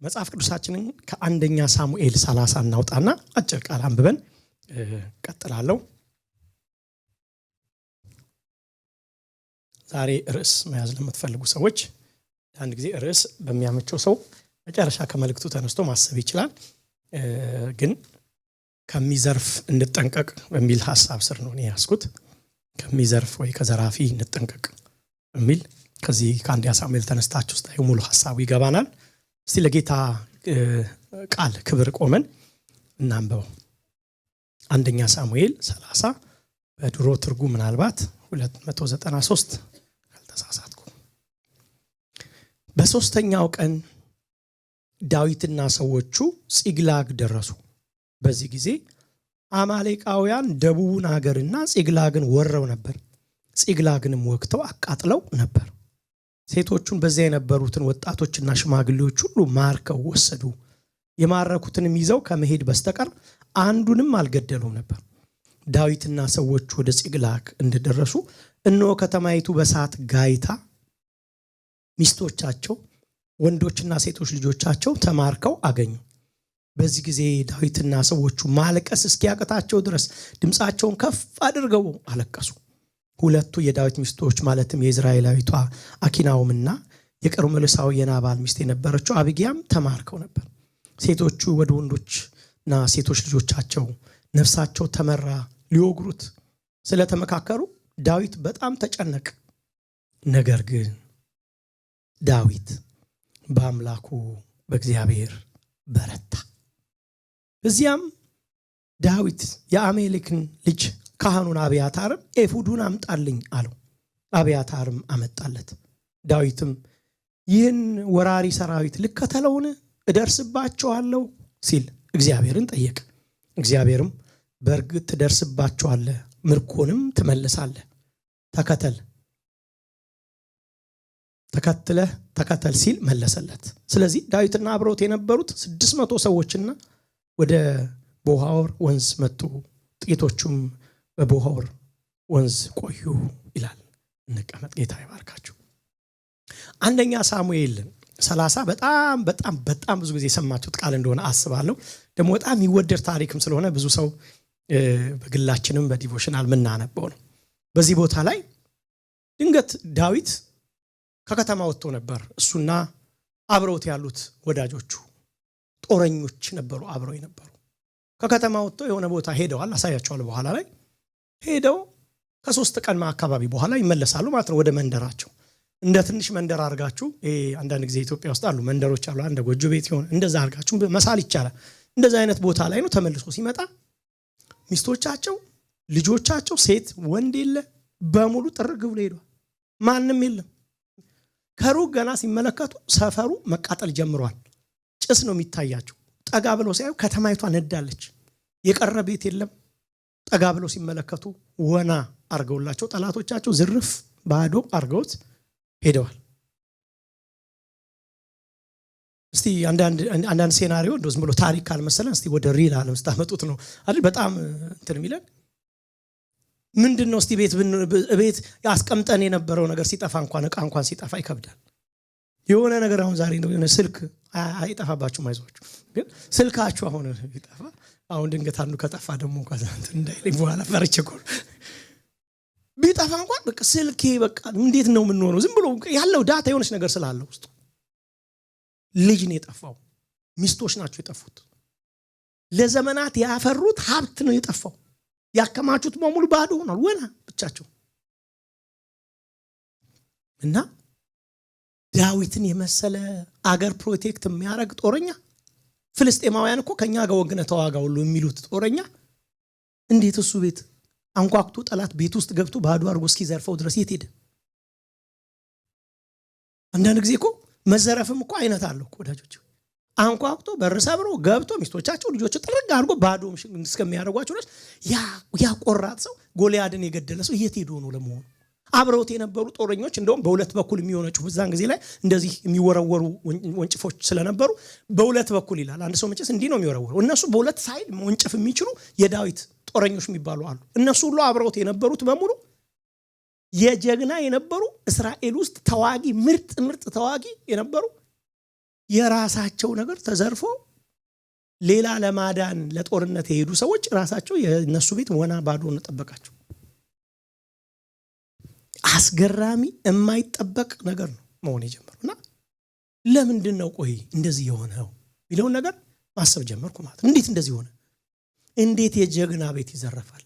መጽሐፍ ቅዱሳችንን ከአንደኛ ሳሙኤል 30 እናውጣና አጭር ቃል አንብበን ቀጥላለሁ። ዛሬ ርዕስ መያዝ ለምትፈልጉ ሰዎች አንድ ጊዜ ርዕስ በሚያመቸው ሰው መጨረሻ ከመልእክቱ ተነስቶ ማሰብ ይችላል። ግን ከሚዘርፍ እንጠንቀቅ በሚል ሐሳብ ስር ነው ያስኩት። ከሚዘርፍ ወይ ከዘራፊ እንጠንቀቅ በሚል ከዚህ ከአንደኛ ሳሙኤል ተነስታችሁ ውስጥ ሙሉ ሐሳቡ ይገባናል። እስቲ ለጌታ ቃል ክብር ቆመን እናንበው። አንደኛ ሳሙኤል 30 በድሮ ትርጉም ምናልባት 293 ካልተሳሳትኩ። በሶስተኛው ቀን ዳዊትና ሰዎቹ ጺግላግ ደረሱ። በዚህ ጊዜ አማሌቃውያን ደቡቡን ሀገርና ጺግላግን ወረው ነበር። ጺግላግንም ወግተው አቃጥለው ነበር። ሴቶቹን በዚያ የነበሩትን ወጣቶችና ሽማግሌዎች ሁሉ ማርከው ወሰዱ። የማረኩትንም ይዘው ከመሄድ በስተቀር አንዱንም አልገደሉም ነበር። ዳዊትና ሰዎች ወደ ጺግላግ እንደደረሱ እነሆ ከተማይቱ በእሳት ጋይታ ሚስቶቻቸው ወንዶችና ሴቶች ልጆቻቸው ተማርከው አገኙ። በዚህ ጊዜ ዳዊትና ሰዎቹ ማልቀስ እስኪያቅታቸው ድረስ ድምፃቸውን ከፍ አድርገው አለቀሱ። ሁለቱ የዳዊት ሚስቶች ማለትም የእዝራኤላዊቷ አኪናውምና የቀርሜሎሳዊ የናባል ሚስት የነበረችው አቢግያም ተማርከው ነበር። ሴቶቹ ወደ ወንዶችና ሴቶች ልጆቻቸው ነፍሳቸው ተመራ ሊወግሩት ስለተመካከሩ ዳዊት በጣም ተጨነቀ። ነገር ግን ዳዊት በአምላኩ በእግዚአብሔር በረታ። እዚያም ዳዊት የአሜሌክን ልጅ ካህኑን አብያታርን ኤፉዱን አምጣልኝ አለው። አብያታርም አመጣለት። ዳዊትም ይህን ወራሪ ሰራዊት ልከተለውን እደርስባቸዋለሁ ሲል እግዚአብሔርን ጠየቀ። እግዚአብሔርም በእርግጥ ትደርስባቸዋለህ፣ ምርኮንም ትመልሳለህ፣ ተከተል ሲል መለሰለት። ስለዚህ ዳዊትና አብረውት የነበሩት 600 ሰዎችና ወደ ቦሃወር ወንዝ መጡ። ጥቂቶቹም በቦሃወር ወንዝ ቆዩ ይላል። እንቀመጥ። ጌታ ይባርካችሁ። አንደኛ ሳሙኤል 30 በጣም ብዙ ጊዜ የሰማችሁት ቃል እንደሆነ አስባለሁ። ደግሞ በጣም የሚወደድ ታሪክም ስለሆነ ብዙ ሰው በግላችንም በዲቮሽናል ምናነበው ነው። በዚህ ቦታ ላይ ድንገት ዳዊት ከከተማ ወጥቶ ነበር። እሱና አብረውት ያሉት ወዳጆቹ ጦረኞች ነበሩ፣ አብረው የነበሩ። ከከተማ ወጥቶ የሆነ ቦታ ሄደዋል። አሳያቸዋለሁ በኋላ ላይ። ሄደው ከ3 ቀን አካባቢ በኋላ ይመለሳሉ ማለት ነው ወደ መንደራቸው። እንደ ትንሽ መንደር አድርጋችሁ አንዳንድ ጊዜ ኢትዮጵያ ውስጥ አሉ መንደሮች አሉ፣ አንድ ጎጆ ቤት ይሆን እንደዛ አድርጋችሁ መሳል ይቻላል። እንደዛ አይነት ቦታ ላይ ነው። ተመልሶ ሲመጣ ሚስቶቻቸው፣ ልጆቻቸው፣ ሴት ወንድ የለ በሙሉ ጥርግ ብሎ ሄዷል። ማንም የለም። ከሩቅ ገና ሲመለከቱ ሰፈሩ መቃጠል ጀምሯል። ጭስ ነው የሚታያቸው። ጠጋ ብለው ሲያዩ ከተማይቷ ነዳለች። የቀረ ቤት የለም። ጠጋ ብለው ሲመለከቱ ወና አርገውላቸው ጠላቶቻቸው ዝርፍ ባዶ አርገውት ሄደዋል። እስቲ አንዳንድ ሴናሪዮ እንደው ዝም ብሎ ታሪክ ካልመሰለን እስቲ ወደ ሪል ዓለም ስታመጡት ነው አይደል በጣም እንትን የሚለን። ምንድነው እስቲ ቤት ያስቀምጠን የነበረው ነገር ሲጠፋ እንኳን ዕቃ እንኳን ሲጠፋ ይከብዳል። የሆነ ነገር አሁን ዛሬ ነው የሆነ ስልክ አይጠፋባችሁም፣ አይዟችሁ። ግን ስልካችሁ አሁን ይጠፋ፣ አሁን ድንገት አንዱ ከጠፋ ደግሞ እንኳን እንዳይለኝ በኋላ ፈርቼ እኮ ቢጠፋ እንኳን በቃ ስልኬ በቃ እንዴት ነው የምንሆነው? ዝም ብሎ ያለው ዳታ የሆነች ነገር ስላለው ውስጥ ልጅ ነው የጠፋው፣ ሚስቶች ናቸው የጠፉት፣ ለዘመናት ያፈሩት ሀብት ነው የጠፋው፣ ያከማቹት በሙሉ ባዶ ሆኗል። ወና ብቻቸው እና ዳዊትን የመሰለ አገር ፕሮቴክት የሚያደርግ ጦረኛ፣ ፍልስጤማውያን እኮ ከኛ ጋር ወግነ ተዋጋ ሁሉ የሚሉት ጦረኛ እንዴት እሱ ቤት አንኳኩቶ ጠላት ቤት ውስጥ ገብቶ ባዶ አድርጎ እስኪዘርፈው ድረስ የት ሄደ? አንዳንድ ጊዜ እኮ መዘረፍም እኮ አይነት አለው እኮ ወዳጆች። አንኳኩቶ በር ሰብሮ ገብቶ ሚስቶቻቸው ልጆች ጥርግ አድርጎ ባዶ እስከሚያደርጓቸው ድረስ ያ ቆራጥ ሰው ጎልያድን የገደለ ሰው የት ሄዶ ነው ለመሆኑ? አብረውት የነበሩ ጦረኞች እንደውም በሁለት በኩል የሚሆነጩ በዛን ጊዜ ላይ እንደዚህ የሚወረወሩ ወንጭፎች ስለነበሩ በሁለት በኩል ይላል። አንድ ሰው መቼስ እንዲህ ነው የሚወረወረው። እነሱ በሁለት ሳይድ ወንጭፍ የሚችሉ የዳዊት ጦረኞች የሚባሉ አሉ። እነሱ ሁሉ አብረውት የነበሩት በሙሉ የጀግና የነበሩ እስራኤል ውስጥ ተዋጊ ምርጥ ተዋጊ የነበሩ የራሳቸው ነገር ተዘርፎ ሌላ ለማዳን ለጦርነት የሄዱ ሰዎች ራሳቸው የነሱ ቤት ወና ባዶ ነው ተጠበቃቸው። አስገራሚ የማይጠበቅ ነገር ነው መሆን የጀመሩና ለምንድን ነው ቆይ እንደዚህ የሆነው ቢለውን ነገር ማሰብ ጀመርኩ ማለት ነው። እንዴት እንደዚህ ሆነ? እንዴት የጀግና ቤት ይዘረፋል?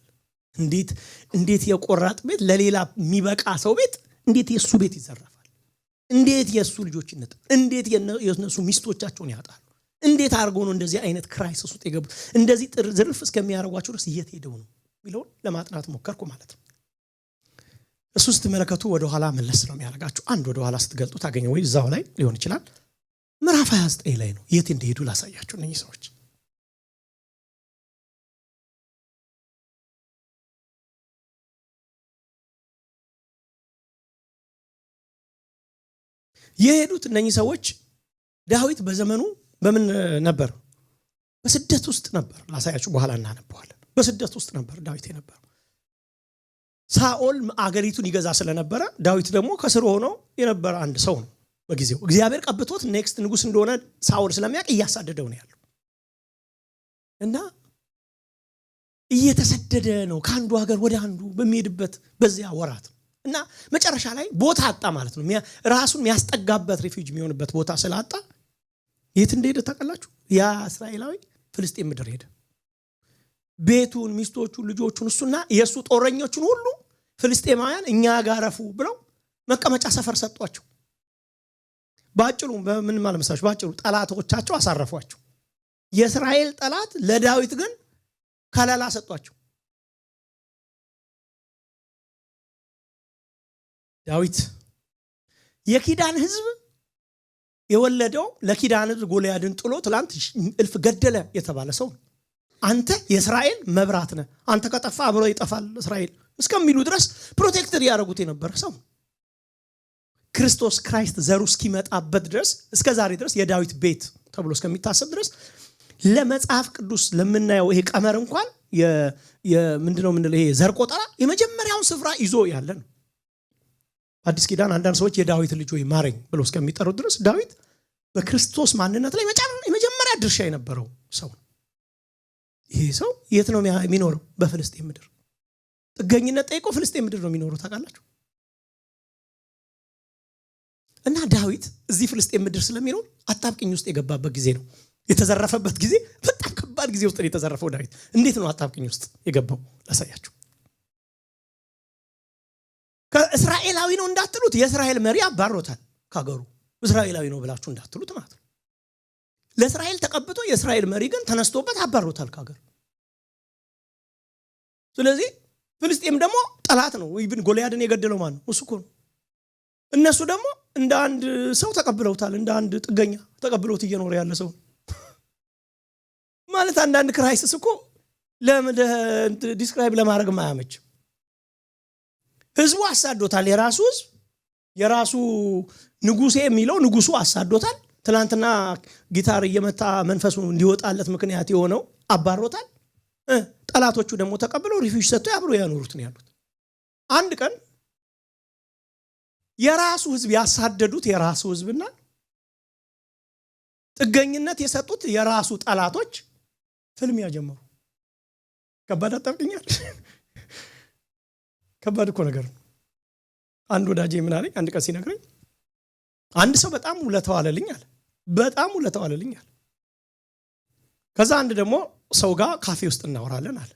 እንዴት የቆራጥ ቤት ለሌላ የሚበቃ ሰው ቤት እንዴት የሱ ቤት ይዘረፋል? እንዴት የሱ ልጆች ይነጣል? እንዴት የነሱ ሚስቶቻቸውን ያጣሉ? እንዴት አድርጎ ነው እንደዚህ አይነት ክራይሲስ ውስጥ የገቡት? እንደዚህ ዝርፍ እስከሚያደርጓቸው ድረስ የት ሄደው ነው ቢለውን ለማጥናት ሞከርኩ ማለት ነው። እሱ ስትመለከቱ ወደ ኋላ መለስ ነው የሚያደርጋችሁ። አንድ ወደ ኋላ ስትገልጡ ታገኘው ወይ እዛው ላይ ሊሆን ይችላል። ምዕራፍ 29 ላይ ነው። የት እንደሄዱ ላሳያችሁ እነዚህ ሰዎች። የሄዱት እነዚህ ሰዎች ዳዊት በዘመኑ በምን ነበር? በስደት ውስጥ ነበር። ላሳያችሁ በኋላ እናነበዋለን። በስደት ውስጥ ነበር ዳዊት የነበረው። ሳኦል አገሪቱን ይገዛ ስለነበረ ዳዊት ደግሞ ከስር ሆኖ የነበረ አንድ ሰው ነው። በጊዜው እግዚአብሔር ቀብቶት ኔክስት ንጉስ እንደሆነ ሳኦል ስለሚያውቅ እያሳደደው ነው ያለው እና እየተሰደደ ነው ከአንዱ ሀገር ወደ አንዱ በሚሄድበት በዚያ ወራት እና መጨረሻ ላይ ቦታ አጣ ማለት ነው። ራሱን የሚያስጠጋበት ሪፊውጅ የሚሆንበት ቦታ ስላጣ የት እንደሄደ ታውቃላችሁ? ያ እስራኤላዊ ፍልስጤም ምድር ሄደ። ቤቱን፣ ሚስቶቹን፣ ልጆቹን እሱና የሱ ጦረኞቹን ሁሉ ፍልስጤማውያን እኛ ጋር ረፉ ብለው መቀመጫ ሰፈር ሰጧቸው። ባጭሩ በምን ማለት መሰላችሁ? ባጭሩ ጠላቶቻቸው አሳረፏቸው። የእስራኤል ጠላት ለዳዊት ግን ከለላ ሰጧቸው። ዳዊት የኪዳን ህዝብ የወለደው ለኪዳን ህዝብ ጎልያድን ጥሎ ትላንት እልፍ ገደለ የተባለ ሰው ነው። አንተ የእስራኤል መብራት ነህ፣ አንተ ከጠፋ አብሮ ይጠፋል እስራኤል እስከሚሉ ድረስ ፕሮቴክተር ያደረጉት የነበረ ሰው። ክርስቶስ ክራይስት ዘሩ እስኪመጣበት ድረስ እስከ ዛሬ ድረስ የዳዊት ቤት ተብሎ እስከሚታሰብ ድረስ ለመጽሐፍ ቅዱስ ለምናየው ይሄ ቀመር እንኳን ምንድነው ምንለው ይሄ ዘር ቆጠራ የመጀመሪያውን ስፍራ ይዞ ያለ ነው። አዲስ ኪዳን አንዳንድ ሰዎች የዳዊት ልጅ ወይ ማረኝ ብሎ እስከሚጠሩት ድረስ ዳዊት በክርስቶስ ማንነት ላይ የመጀመሪያ ድርሻ የነበረው ሰው ነው። ይሄ ሰው የት ነው የሚኖረው? በፍልስጤም ምድር ጥገኝነት ጠይቆ ፍልስጤም ምድር ነው የሚኖረው። ታውቃላችሁ? እና ዳዊት እዚህ ፍልስጤም ምድር ስለሚኖር አጣብቂኝ ውስጥ የገባበት ጊዜ ነው። የተዘረፈበት ጊዜ በጣም ከባድ ጊዜ ውስጥ የተዘረፈው ዳዊት እንዴት ነው አጣብቂኝ ውስጥ የገባው? ላሳያችሁ። ከእስራኤላዊ ነው እንዳትሉት የእስራኤል መሪ አባሮታል ካገሩ። እስራኤላዊ ነው ብላችሁ እንዳትሉት ማለት ነው። ለእስራኤል ተቀብቶ የእስራኤል መሪ ግን ተነስቶበት አባሮታል ካገር። ስለዚህ ፍልስጤም ደግሞ ጠላት ነው። ኢብን ጎልያድን የገደለው ማን ነው? እሱ እኮ ነው። እነሱ ደግሞ እንደ አንድ ሰው ተቀብለውታል። እንደ አንድ ጥገኛ ተቀብለውት እየኖረ ያለ ሰው ማለት አንዳንድ ክራይሲስ እኮ ዲስክራይብ ለማድረግ ማያመች። ህዝቡ አሳዶታል። የራሱ ህዝብ የራሱ ንጉሴ የሚለው ንጉሱ አሳዶታል። ትላንትና ጊታር እየመታ መንፈሱ እንዲወጣለት ምክንያት የሆነው አባሮታል። ጠላቶቹ ደግሞ ተቀብለው ሪፊውጅ ሰጥተው ያብሮ ያኖሩት ነው ያሉት። አንድ ቀን የራሱ ህዝብ ያሳደዱት የራሱ ህዝብና ጥገኝነት የሰጡት የራሱ ጠላቶች ፍልሚያ ጀመሩ። ከባድ አጣብቂኛል። ከባድ እኮ ነገር ነው። አንድ ወዳጄ ምን አለኝ አንድ ቀን ሲነግረኝ አንድ ሰው በጣም ውለታው አለልኝ አለ። በጣም ውለታው አለልኝ አለ። ከዛ አንድ ደግሞ ሰው ጋር ካፌ ውስጥ እናወራለን አለ።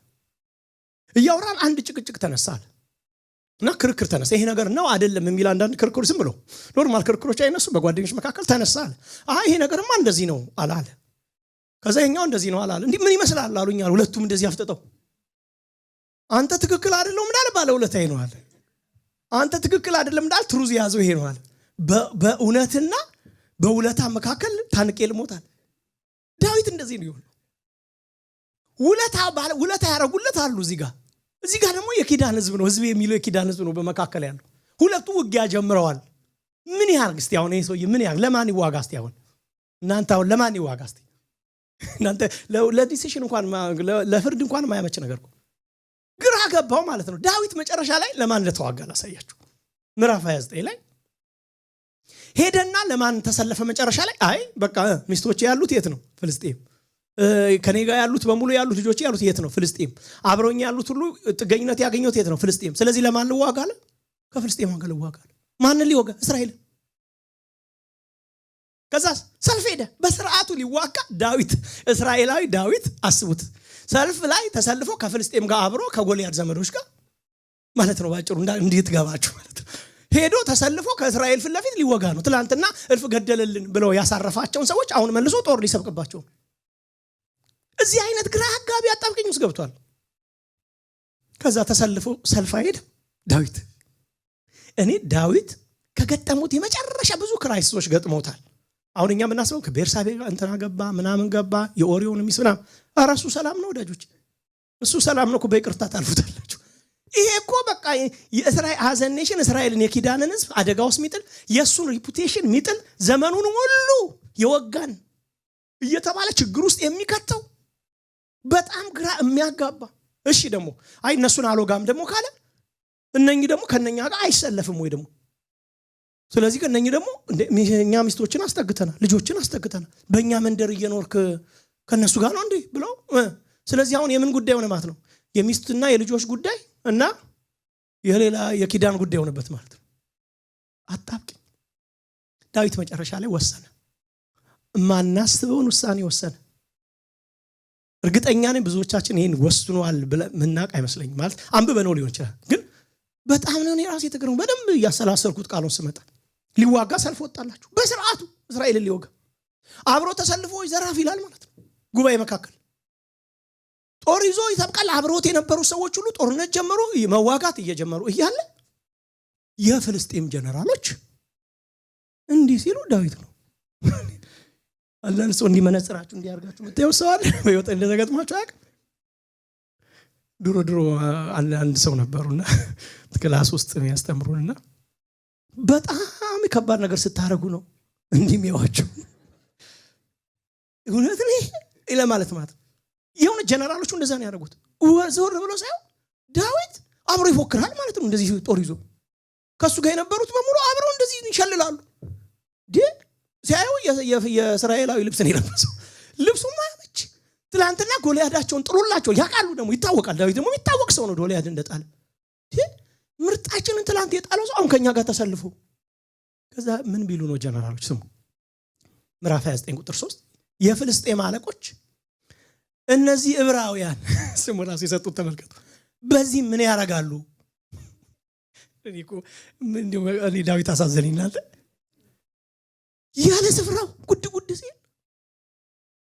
እያወራን አንድ ጭቅጭቅ ተነሳል እና ክርክር ተነሳ። ይሄ ነገር ነው አይደለም የሚል አንዳንድ ክርክር ዝም ብሎ ኖርማል ክርክሮች አይነሱ በጓደኞች መካከል ተነሳል። ይሄ ነገርማ እንደዚህ ነው አላለ። ከዛ ይሄኛው እንደዚህ ነው አላለ። እንዴ ምን ይመስላል አሉኛል። ሁለቱም እንደዚህ አፍጥጠው አንተ ትክክል አይደለም እንዳለ ባለ ውለታዬ ነው አለ። አንተ ትክክል አይደለም እንዳለ ትሩዝ ያዘው ይሄ ነው አለ። በእውነትና በውለታ መካከል ታንቄ ልሞታል። ዳዊት እንደዚህ ነው ይሁን። ውለታ ያረጉለት አሉ እዚህ ጋር ደግሞ የኪዳን ህዝብ ነው። ህዝብ የሚለው የኪዳን ህዝብ ነው በመካከል ያለው። ሁለቱ ውጊያ ጀምረዋል። ምን ያርግ እስቲ አሁን ይሄ ሰውዬ ምን ያርግ? ለማን ይዋጋ እስቲ አሁን እናንተ አሁን ለማን ይዋጋ እስቲ? እናንተ ለዲሲሽን እንኳን ለፍርድ እንኳን ማያመች ነገር እኮ ግራ ገባው ማለት ነው። ዳዊት መጨረሻ ላይ ለማን እንደተዋጋ ላሳያችሁ። ምዕራፍ 29 ላይ ሄደና ለማን ተሰለፈ መጨረሻ ላይ? አይ በቃ ሚስቶች ያሉት የት ነው? ፍልስጤም። ከኔ ጋር ያሉት በሙሉ ያሉት ልጆች ያሉት የት ነው? ፍልስጤም። አብረውኝ ያሉት ሁሉ ጥገኝነት ያገኙት የት ነው? ፍልስጤም። ስለዚህ ለማን ልዋጋ አለ? ከፍልስጤም ጋር ልዋጋ አለ። ማንን ሊወጋ? እስራኤል። ከዛ ሰልፍ ሄደ በስርዓቱ ሊዋጋ ዳዊት፣ እስራኤላዊ ዳዊት። አስቡት፣ ሰልፍ ላይ ተሰልፎ ከፍልስጤም ጋር አብሮ ከጎልያድ ዘመዶች ጋር ማለት ነው። ባጭሩ እንዴት ገባችሁ ማለት ነው። ሄዶ ተሰልፎ ከእስራኤል ፊት ለፊት ሊወጋ ነው። ትላንትና እልፍ ገደለልን ብለው ያሳረፋቸውን ሰዎች አሁን መልሶ ጦር ሊሰብቅባቸው። እዚህ አይነት ግራ አጋቢ አጣብቂኝ ውስጥ ገብቷል። ከዛ ተሰልፎ ሰልፍ ሄደ ዳዊት። እኔ ዳዊት ከገጠሙት የመጨረሻ ብዙ ክራይስቶች ገጥሞታል። አሁን እኛ የምናስበው ከቤርሳቤ እንትና ገባ ምናምን ገባ የኦሪዮን ሚስት ምናምን። ኧረ እሱ ሰላም ነው ወዳጆች፣ እሱ ሰላም ነው እኮ በይቅርታ ታልፉታላችሁ። ይሄ እኮ በቃ የእስራኤል አዘን ኔሽን እስራኤልን የኪዳንን ህዝብ አደጋ ውስጥ ሚጥል የእሱን ሪፑቴሽን ሚጥል ዘመኑን ሁሉ የወጋን እየተባለ ችግር ውስጥ የሚከተው በጣም ግራ የሚያጋባ። እሺ ደግሞ አይ እነሱን አልወጋም ደግሞ ካለ እነኚህ ደግሞ ከነኛ ጋር አይሰለፍም ወይ ደግሞ? ስለዚህ ከነኚህ ደግሞ እኛ ሚስቶችን አስጠግተናል፣ ልጆችን አስጠግተናል፣ በእኛ መንደር እየኖርክ ከነሱ ጋር ነው እንዴ ብለው። ስለዚህ አሁን የምን ጉዳይ ሆነ ማለት ነው? የሚስትና የልጆች ጉዳይ እና የሌላ የኪዳን ጉዳይ ሆነበት ማለት ነው። አጣብቂኝ። ዳዊት መጨረሻ ላይ ወሰነ። ማናስበውን ውሳኔ ወሰነ። እርግጠኛ ነኝ ብዙዎቻችን ይሄን ወስኗል ብለን ምናቅ አይመስለኝም። ማለት አንብበነው ሊሆን ይችላል፣ ግን በጣም ነው እኔ ራሴ የተገረመው። በደንብ እያሰላሰልኩት ቃሉን ስመጣ ሊዋጋ ሰልፍ ወጣላችሁ በስርዓቱ እስራኤልን ሊወጋ አብሮ ተሰልፎ ዘራፍ ይላል ማለት ነው። ጉባኤ መካከል ጦር ይዞ ይተብቃል። አብሮት የነበሩ ሰዎች ሁሉ ጦርነት ጀመሩ፣ መዋጋት እየጀመሩ እያለ የፍልስጤም ጀነራሎች እንዲህ ሲሉ ዳዊት ነው አላህ ሰው እንዲመነጽራችሁ እንዲያርጋችሁ መጣው ሰዋል በይወጣ እንደተገጥማችሁ አቅ ድሮ አንድ ሰው ነበሩና ክላስ ውስጥ የሚያስተምሩና በጣም ከባድ ነገር ስታረጉ ነው እንዲሚያዋችሁ እውነት ነው ኢላ ማለት የሆነ ጀነራሎቹ እንደዛ ነው ያደረጉት። ወዞር ብሎ ሳይው ዳዊት አብሮ ይፎክራል ማለት ነው። እንደዚህ ጦር ይዞ ከሱ ጋር የነበሩት በሙሉ አብረው እንደዚህ ይሸልላሉ። ሲያዩ የእስራኤላዊ ልብስ ነው የለበሰው። ልብሱም ማያመች። ትላንትና ጎልያዳቸውን ጥሩላቸው ያቃሉ። ደግሞ ይታወቃል። ዳዊት ደግሞ የሚታወቅ ሰው ነው። ጎልያድ እንደጣለ ምርጣችንን ትላንት የጣለው ሰው አሁን ከኛ ጋር ተሰልፎ ከዛ ምን ቢሉ ነው ጀነራሎች? ስሙ ምዕራፍ 29 ቁጥር 3 የፍልስጤም አለቆች እነዚህ ዕብራውያን ስሙ ራሱ የሰጡት ተመልከቱ። በዚህ ምን ያረጋሉ? እኔ ዳዊት አሳዘነኝናል። ያለ ስፍራው ጉድ ሲል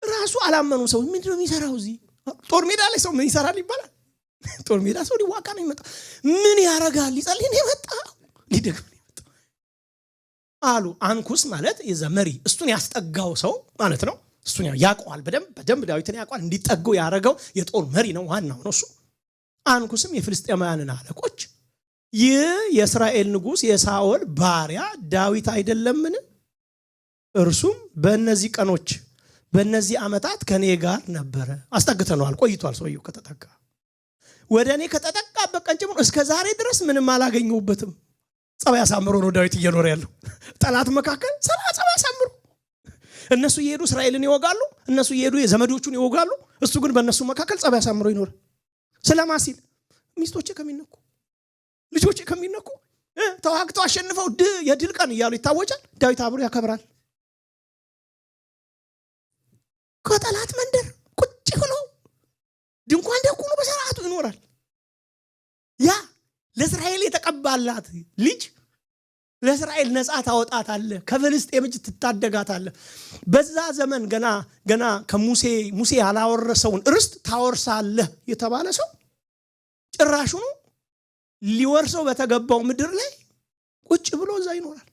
ራሱ አላመኑ። ሰው ምንድነው የሚሰራው? እዚህ ጦር ሜዳ ላይ ሰው ምን ይሰራል ይባላል? ጦር ሜዳ ሰው ሊዋጋ ነው የሚመጣው። ምን ያረጋል? ሊጸልይ ነው የመጣው፣ ሊደግም ነው የመጣው አሉ። አንኩስ ማለት የዛ መሪ እሱን ያስጠጋው ሰው ማለት ነው። እሱን ያውቀዋል በደንብ ዳዊትን ያውቀዋል። እንዲጠገው ያደረገው የጦር መሪ ነው፣ ዋናው ነው እሱ። አንኩስም የፍልስጤማውያንን አለቆች ይህ የእስራኤል ንጉሥ የሳኦል ባሪያ ዳዊት አይደለምን? እርሱም በእነዚህ ቀኖች በእነዚህ ዓመታት ከኔ ጋር ነበረ። አስጠግተነዋል፣ ቆይቷል። ሰውየው ከተጠጋ ወደ እኔ ከተጠጋበት ቀን ጀምሮ እስከ ዛሬ ድረስ ምንም አላገኘሁበትም። ጸባይ አሳምሮ ነው ዳዊት እየኖረ ያለው። ጠላት መካከል ጸባይ አሳምሮ እነሱ እየሄዱ እስራኤልን ይወጋሉ፣ እነሱ እየሄዱ የዘመዶቹን ይወጋሉ። እሱ ግን በእነሱ መካከል ጸባይ አሳምሮ ይኖር። ስለማሲል ሚስቶቼ ከሚነኩ ልጆቼ ከሚነኩ ተዋግተው አሸንፈው የድል ቀን እያሉ ይታወጃል። ዳዊት አብሮ ያከብራል። ከጠላት መንደር ቁጭ ብሎ ድንኳን ደኩኖ በሰራቱ ይኖራል። ያ ለእስራኤል የተቀባላት ልጅ ለእስራኤል ነፃ ታወጣታለህ፣ ከፍልስጤም እጅ ትታደጋታለህ። በዛ ዘመን ገና ሙሴ ያላወረሰውን ርስት ታወርሳለህ የተባለ ሰው ጭራሹኑ ሊወርሰው በተገባው ምድር ላይ ቁጭ ብሎ እዛ ይኖራል።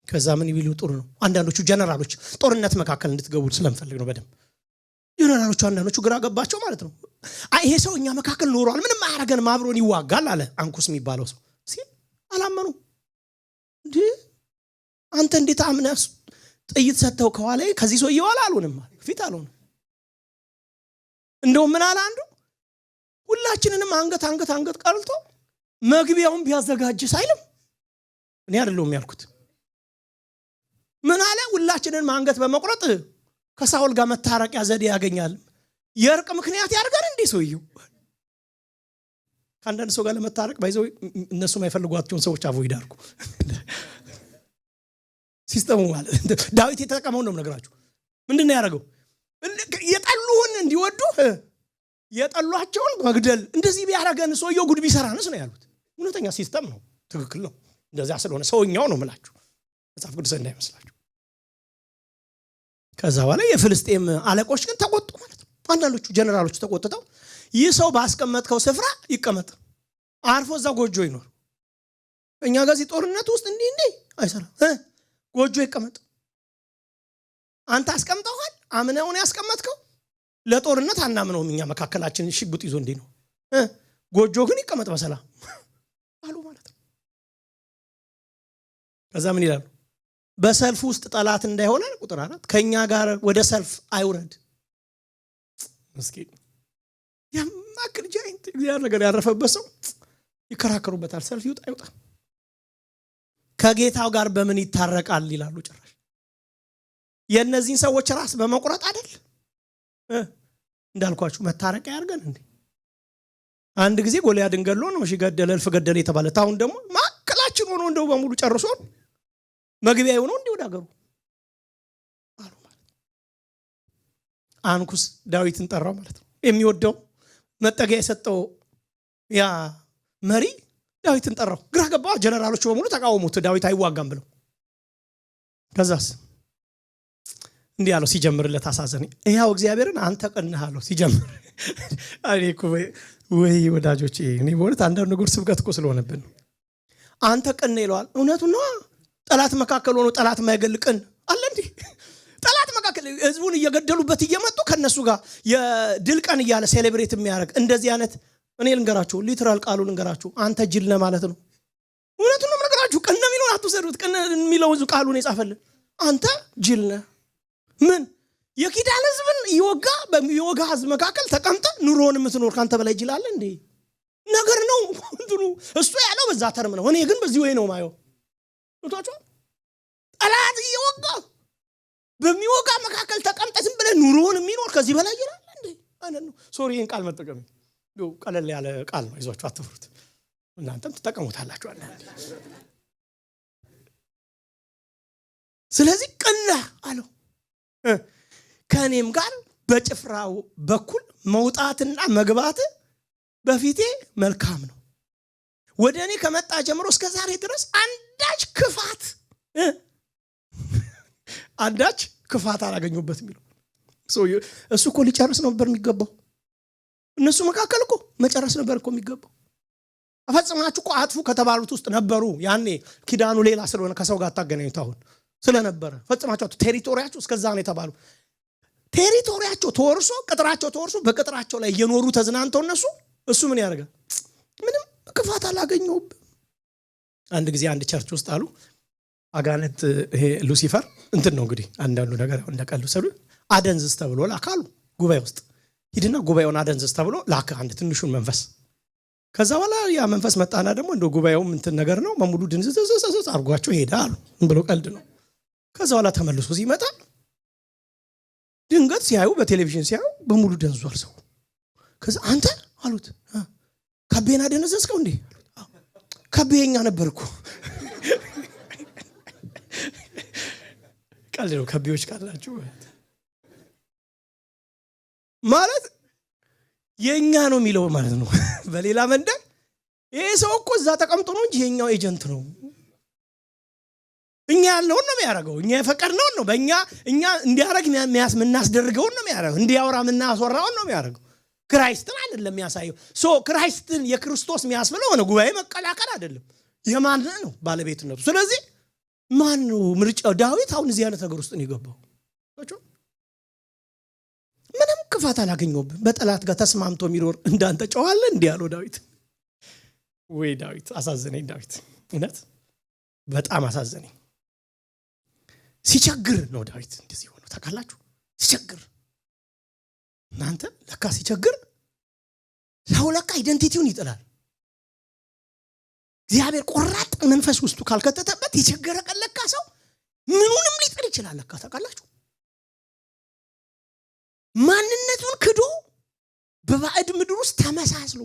ከዛ ምን ይብሉ ጥሩ ነው። አንዳንዶቹ ጀነራሎች ጦርነት መካከል እንድትገቡ ስለምፈልግ ነው። በደም ጀነራሎቹ አንዳንዶቹ ግራ ገባቸው ማለት ነው። ይሄ ሰው እኛ መካከል ኖሯል፣ ምንም አያረገንም፣ አብሮን ይዋጋል አለ አንኩስ የሚባለው ሰው ሲል አላመኑ። እንዴ አንተ እንዴት አምነህ ጥይት ሰተው ከኋላ ከዚህ ሰው ይዋል አሉንም ፊት አሉን። እንደው ምን አለ አንዱ ሁላችንንም አንገት ቀልቶ መግቢያውን ቢያዘጋጅ ሳይልም እኔ አይደለሁም ያልኩት። ምን አለ? ሁላችንን ማንገት በመቁረጥ ከሳውል ጋር መታረቂያ ዘዴ ያገኛል። የእርቅ ምክንያት ያርጋል እንዴ ሰውየው? ከአንዳንድ ሰው ጋር ለመታረቅ ባይዘው እነሱ የማይፈልጓቸውን ሰዎች አቮይድ አድርጉ። ሲስተሙ ማለት ዳዊት የተጠቀመው ነው ነገራችሁ። ምንድነው ያደረገው? የጠሉህን እንዲወዱ የጠሏቸውን መግደል። እንደዚህ ቢያደርገን ሰውየው ጉድ ቢሰራንስ ነው ያሉት። እውነተኛ ሲስተም ነው፣ ትክክል ነው። እንደዛ ስለሆነ ሰውኛው ነው ምላችሁ፣ መጽሐፍ ቅዱስ እንዳይመስላችሁ። ከዛ በኋላ የፍልስጤም አለቆች ግን ተቆጡ ማለት ነው። አንዳንዶቹ ጀነራሎቹ ተቆጥተው ይህ ሰው ባስቀመጥከው ስፍራ ይቀመጥ፣ አርፎ እዛ ጎጆ ይኖር። እኛ ጋር እዚህ ጦርነት ውስጥ እንዲህ አይሰራም። ጎጆ ይቀመጥ። አንተ አስቀምጠዋል፣ አምነውን ያስቀመጥከው። ለጦርነት አናምነውም እኛ፣ መካከላችን ሽጉጥ ይዞ እንዲህ ነው። ጎጆ ግን ይቀመጥ በሰላም አሉ ማለት ነው። ከዛ ምን ይላሉ? በሰልፍ ውስጥ ጠላት እንዳይሆን ቁጥር 4 ከኛ ጋር ወደ ሰልፍ አይውረድ። ምስኪን ያማክል ጃይንት እግዚአብሔር ነገር ያረፈበት ሰው ይከራከሩበታል። ሰልፍ ይውጣ አይውጣ ከጌታው ጋር በምን ይታረቃል ይላሉ። ጭራሽ የእነዚህን ሰዎች ራስ በመቁረጥ አይደል እንዳልኳችሁ መታረቂያ ያርገን እንዴ? አንድ ጊዜ ጎልያድን ገድሎ ነው ገደለ፣ እልፍ ገደለ የተባለ። አሁን ደግሞ ማከላችን ሆኖ እንደው በሙሉ ጨርሶን መግቢያ ሆኖ እንዲህ ወደ ሀገሩ አሉ ማለት ነው። አንኩስ ዳዊትን ጠራው ማለት ነው። የሚወደው መጠጊያ የሰጠው ያ መሪ ዳዊትን ጠራው። ግራ ገባ። ጀነራሎቹ በሙሉ ተቃወሙት፣ ዳዊት አይዋጋም ብለው። ከዛስ እንዲህ አለው ሲጀምርለት፣ አሳዘነኝ። ይኸው እግዚአብሔርን አንተ ቀንህ አለው ሲጀምር። እኔ እኮ ወይ ወዳጆቼ፣ እኔ በእውነት አንዳንድ ነገር ስብከት እኮ ስለሆነብን ነው። አንተ ቀን ይለዋል። እውነቱን ነው። ጠላት መካከል ሆኖ ጠላት የማይገል ቀን አለ እንዴ? ጠላት መካከል ህዝቡን እየገደሉበት እየመጡ ከነሱ ጋር የድል ቀን እያለ ሴሌብሬት የሚያደርግ እንደዚህ አይነት እኔ ልንገራችሁ፣ ሊትራል ቃሉ ልንገራችሁ፣ አንተ ጅል ነህ ማለት ነው። እውነቱን ነው የምነግራችሁ። ቀን ነው የሚለውን አትውሰዱት። ቀን የሚለው ቃሉን የጻፈልን አንተ ጅል ነህ። ምን የኪዳን ህዝብን የወጋ ህዝብ መካከል ተቀምጠ ኑሮን የምትኖር ካንተ በላይ ጅል አለ እንዴ? ነገር ነው እንትኑ። እሱ ያለው በዛ ተርም ነው፣ እኔ ግን በዚህ ወይ ነው ማየው። ወጣችሁ ጠላት እየወጋ በሚወጋ መካከል ተቀምጠ ዝም ብለህ ኑሮን የሚኖር ከዚህ በላይ ይላል እንዴ? አይደል ነው። ሶሪ ይሄን ቃል መጠቀም ነው ቀለል ያለ ቃል ነው። ይዟችሁ አትፍሩት፣ እናንተም ተጠቀሙታላችሁ አለ። ስለዚህ ቀና አለው ከኔም ጋር በጭፍራው በኩል መውጣትና መግባት በፊቴ መልካም ነው። ወደ እኔ ከመጣ ጀምሮ እስከ ዛሬ ድረስ አንዳች ክፋት አላገኘሁበትም የሚለው እሱ እኮ ሊጨርስ ነበር የሚገባው። እነሱ መካከል እኮ መጨረስ ነበር እኮ የሚገባው። አፈጽማችሁ እኮ አጥፉ ከተባሉት ውስጥ ነበሩ። ያኔ ኪዳኑ ሌላ ስለሆነ ከሰው ጋር ታገናኙት አሁን ስለነበረ ፈጽማችሁ ቴሪቶሪያችሁ እስከዛ ነው የተባሉ። ቴሪቶሪያቸው ተወርሶ ቅጥራቸው ተወርሶ በቅጥራቸው ላይ እየኖሩ ተዝናንተው እሱ ምን ያደርጋል? ምንም ክፋት አላገኘውም። አንድ ጊዜ አንድ ቸርች ውስጥ አሉ አጋንንት፣ ይሄ ሉሲፈር እንትን ነው እንግዲህ አንዳንዱ ነገር እንደቀሉ ሰሉ አደንዝዝ ተብሎ ላካሉ ጉባኤ ውስጥ ሂድና ጉባኤውን አደንዝዝ ተብሎ ላካ አንድ ትንሹን መንፈስ። ከዛ በኋላ ያ መንፈስ መጣና ደግሞ እንደ ጉባኤው እንትን ነገር ነው በሙሉ ድንዝዝ አርጓቸው ሄዳ አሉ ብሎ ቀልድ ነው። ከዛ በኋላ ተመልሶ ሲመጣ ድንገት ሲያዩ በቴሌቪዥን ሲያዩ በሙሉ ደንዟል ሰው። ከዛ አንተ አሉት ከቤና ደነዘዝከው እንዴ? ከቤኛ ነበርኩ። ቀልድ ነው። ከቤዎች ካላችሁ ማለት የኛ ነው የሚለው ማለት ነው። በሌላ መንደር ይሄ ሰው እኮ እዛ ተቀምጦ ነው እንጂ የኛው ኤጀንት ነው። እኛ ያለውን ነው የሚያደርገው። እኛ የፈቀድነውን ነው በእኛ እኛ እንዲያረግ የምናስደርገውን ነው የሚያደርገው። እንዲያወራ የምናስወራውን ነው የሚያደርገው። ክራይስትን አይደለም የሚያሳየው። ክራይስትን የክርስቶስ የሚያስብለው ሆነ ጉባኤ መቀላቀል አይደለም። የማን ነው ባለቤትነቱ? ስለዚህ ማን ነው ምርጫው? ዳዊት አሁን እዚህ አይነት ነገር ውስጥ ነው የገባው። ምንም ክፋት አላገኘውብም። በጠላት ጋር ተስማምቶ የሚኖር እንዳንተ ጨዋለ እንዲህ ያለው ዳዊት። ወይ ዳዊት አሳዘነኝ። ዳዊት እውነት በጣም አሳዘነኝ። ሲቸግር ነው ዳዊት እንደዚህ ሆኖ ታውቃላችሁ። ሲቸግር እናንተ ለካ ሲቸግር ሰው ለካ አይደንቲቲውን ይጥላል። እግዚአብሔር ቆራጥ መንፈስ ውስጡ ካልከተተበት የቸገረ ቀለካ ሰው ምኑንም ሊጥል ይችላል። ለካ ታውቃላችሁ ማንነቱን ክዶ በባዕድ ምድር ውስጥ ተመሳስሎ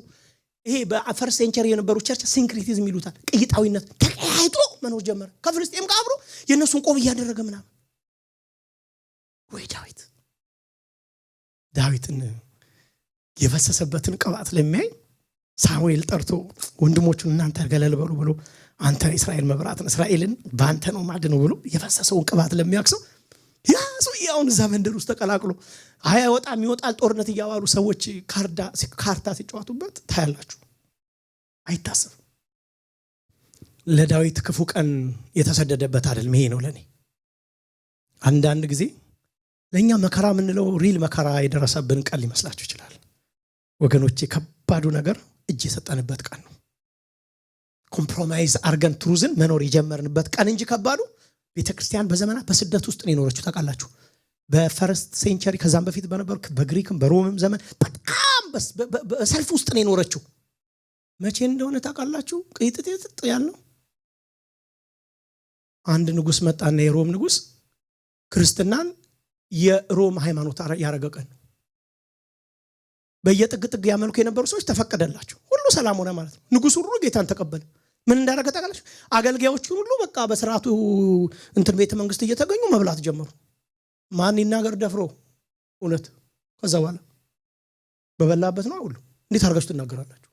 ይሄ በፈርስት ሴንቸሪ የነበሩ ቸርች ሲንክሪቲዝም ይሉታል። ቅይጣዊነት ተቀያይጦ መኖር ጀመረ። ከፍልስጤም ጋር አብሮ የነሱን ቆብ እያደረገ ምናምን ወይ ዳዊትን የፈሰሰበትን ቅባት ለሚያይ ሳሙኤል ጠርቶ ወንድሞቹን እናንተ ገለል በሉ ብሎ አንተ እስራኤል መብራትን እስራኤልን በአንተ ነው ማድነው ብሎ የፈሰሰውን ቅባት ለሚያክሰው ያ ሰውየውን እዛ መንደር ውስጥ ተቀላቅሎ አይወጣም ይወጣል ጦርነት እያዋሉ ሰዎች ካርታ ሲጫወቱበት ታያላችሁ። አይታሰብም። ለዳዊት ክፉ ቀን የተሰደደበት አይደለም። ይሄ ነው ለኔ አንዳንድ ጊዜ ለኛ መከራ ምንለው ሪል መከራ የደረሰብን ቀን ሊመስላችሁ ይችላል። ወገኖቼ ከባዱ ነገር እጅ የሰጠንበት ቀን ነው። ኮምፕሮማይዝ አርገን ትሩዝን መኖር የጀመርንበት ቀን እንጂ ከባዱ ቤተክርስቲያን በዘመናት በስደት ውስጥ ነው የኖረችው። ታውቃላችሁ በፈርስት ሴንቸሪ ከዛም በፊት በነበሩ በግሪክም በሮምም ዘመን በጣም በሰልፍ ውስጥ ነው የኖረችው። መቼ እንደሆነ ታውቃላችሁ? ቅይጥጥ ያለው አንድ ንጉስ መጣና የሮም ንጉስ ክርስትናን የሮም ሃይማኖት ያረገቀን በየጥግጥግ ያመልኩ የነበሩ ሰዎች ተፈቀደላቸው። ሁሉ ሰላም ሆነ ማለት ነው። ንጉሱ ሁሉ ጌታን ተቀበለ። ምን እንዳደረገ ታውቃላችሁ? አገልጋዮቹን ሁሉ በቃ በስርዓቱ ቤተ መንግስት እየተገኙ መብላት ጀመሩ። ማን ይናገር ደፍሮ እውነት? ከዛ በኋላ በበላበት ነው ሁሉ። እንዴት አድርጋችሁ ትናገራላችሁ?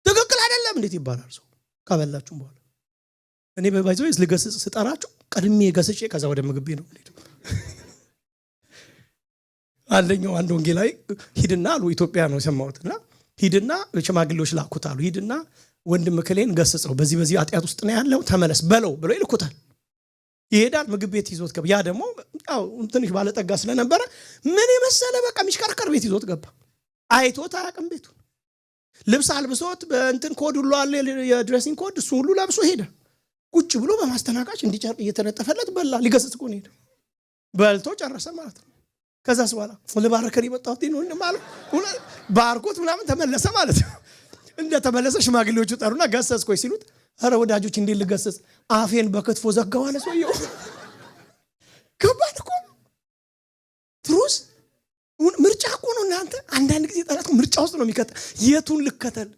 ትክክል አይደለም እንዴት ይባላል? ሰው ካበላችሁ በኋላ እኔ በባይዘው ልገስጽ ስጠራችሁ ቀድሜ ገስጬ ከዛ ወደ ምግብ ነው የምሄደው። አንደኛው አንድ ወንጌላዊ ሂድና አሉ ኢትዮጵያ ነው የሰማሁትና ሂድና ሽማግሌዎች ላኩት አሉ። ሂድና ወንድም ክሌን ገስጸው በዚህ ኃጢአት ውስጥ ነው ያለው ተመለስ በለው ብለው ይልኩታል። ይሄዳል ምግብ ቤት ይዞት ገባ። ያ ደግሞ ትንሽ ባለጠጋ ስለነበረ ምን የመሰለ በቃ ሚሽከርከር ቤት ይዞት ገባ። አይቶት አያውቅም ቤቱን። ልብስ አልብሶት ኮድ ሁሉ አለ የድሬሲንግ ኮድ እሱ ሁሉ ለብሶ ሄደ። ቁጭ ብሎ በማስተናጋጅ እንዲጨርቅ እየተነጠፈለት በላ። ሊገስጽ እኮ ነው ሄደ። በልቶ ጨረሰ ማለት ነው። ከዛስ በኋላ ለባረከን የመጣሁት ነው ማለት ባርኮት ምናምን ተመለሰ ማለት ነው። እንደተመለሰ ሽማግሌዎቹ ጠሩና ገሰጽኩኝ ሲሉት አረ ወዳጆች እንዴት ልገሰጽ አፌን በከትፎ ዘጋው አለ ሰውየው። ከባድ እኮ ትሩስ ምርጫ እኮ ነው እናንተ። አንዳንድ ጊዜ ጠላት ምርጫ ውስጥ ነው የሚከተል። የቱን ልከተል?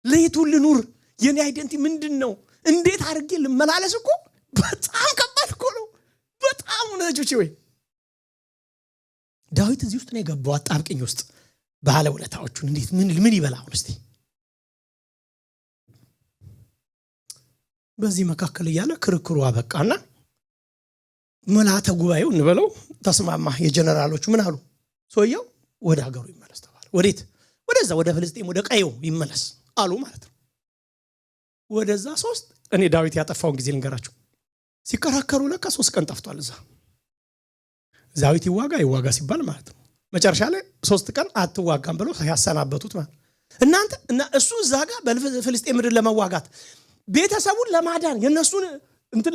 ለየቱን ልኑር? የኔ አይደንቲ ምንድነው? እንዴት አድርጌ ልመላለስ? እኮ በጣም ከባድ እኮ ነው። በጣም ወዳጆች ወይ ዳዊት እዚህ ውስጥ ነው የገባው አጣብቂኝ ውስጥ ባለ ውለታዎቹን እንዴት ምን ይበላው እስቲ። በዚህ መካከል እያለ ክርክሩ አበቃና መላእክተ ጉባኤው እንበለው ተስማማ። የጀነራሎቹ ምን አሉ? ሰውየው ወደ ሀገሩ ይመለስ ተባለ። ወዴት? ወደዛ ወደ ፍልስጤም ወደ ቀየው ይመለስ አሉ ማለት ነው። ወደዛ እኔ ዳዊት ያጠፋውን ጊዜ ልንገራችሁ። ሲከራከሩ ለካ 3 ቀን ጠፍቷል። እዛ ዳዊት ይዋጋ ሲባል ማለት ነው። መጨረሻ ላይ 3 ቀን አትዋጋም ብለው ያሰናበቱት ማለት እናንተ እና እሱ እዛ ጋር በፍልስጤም ምድር ለመዋጋት ቤተሰቡን ለማዳን የነሱን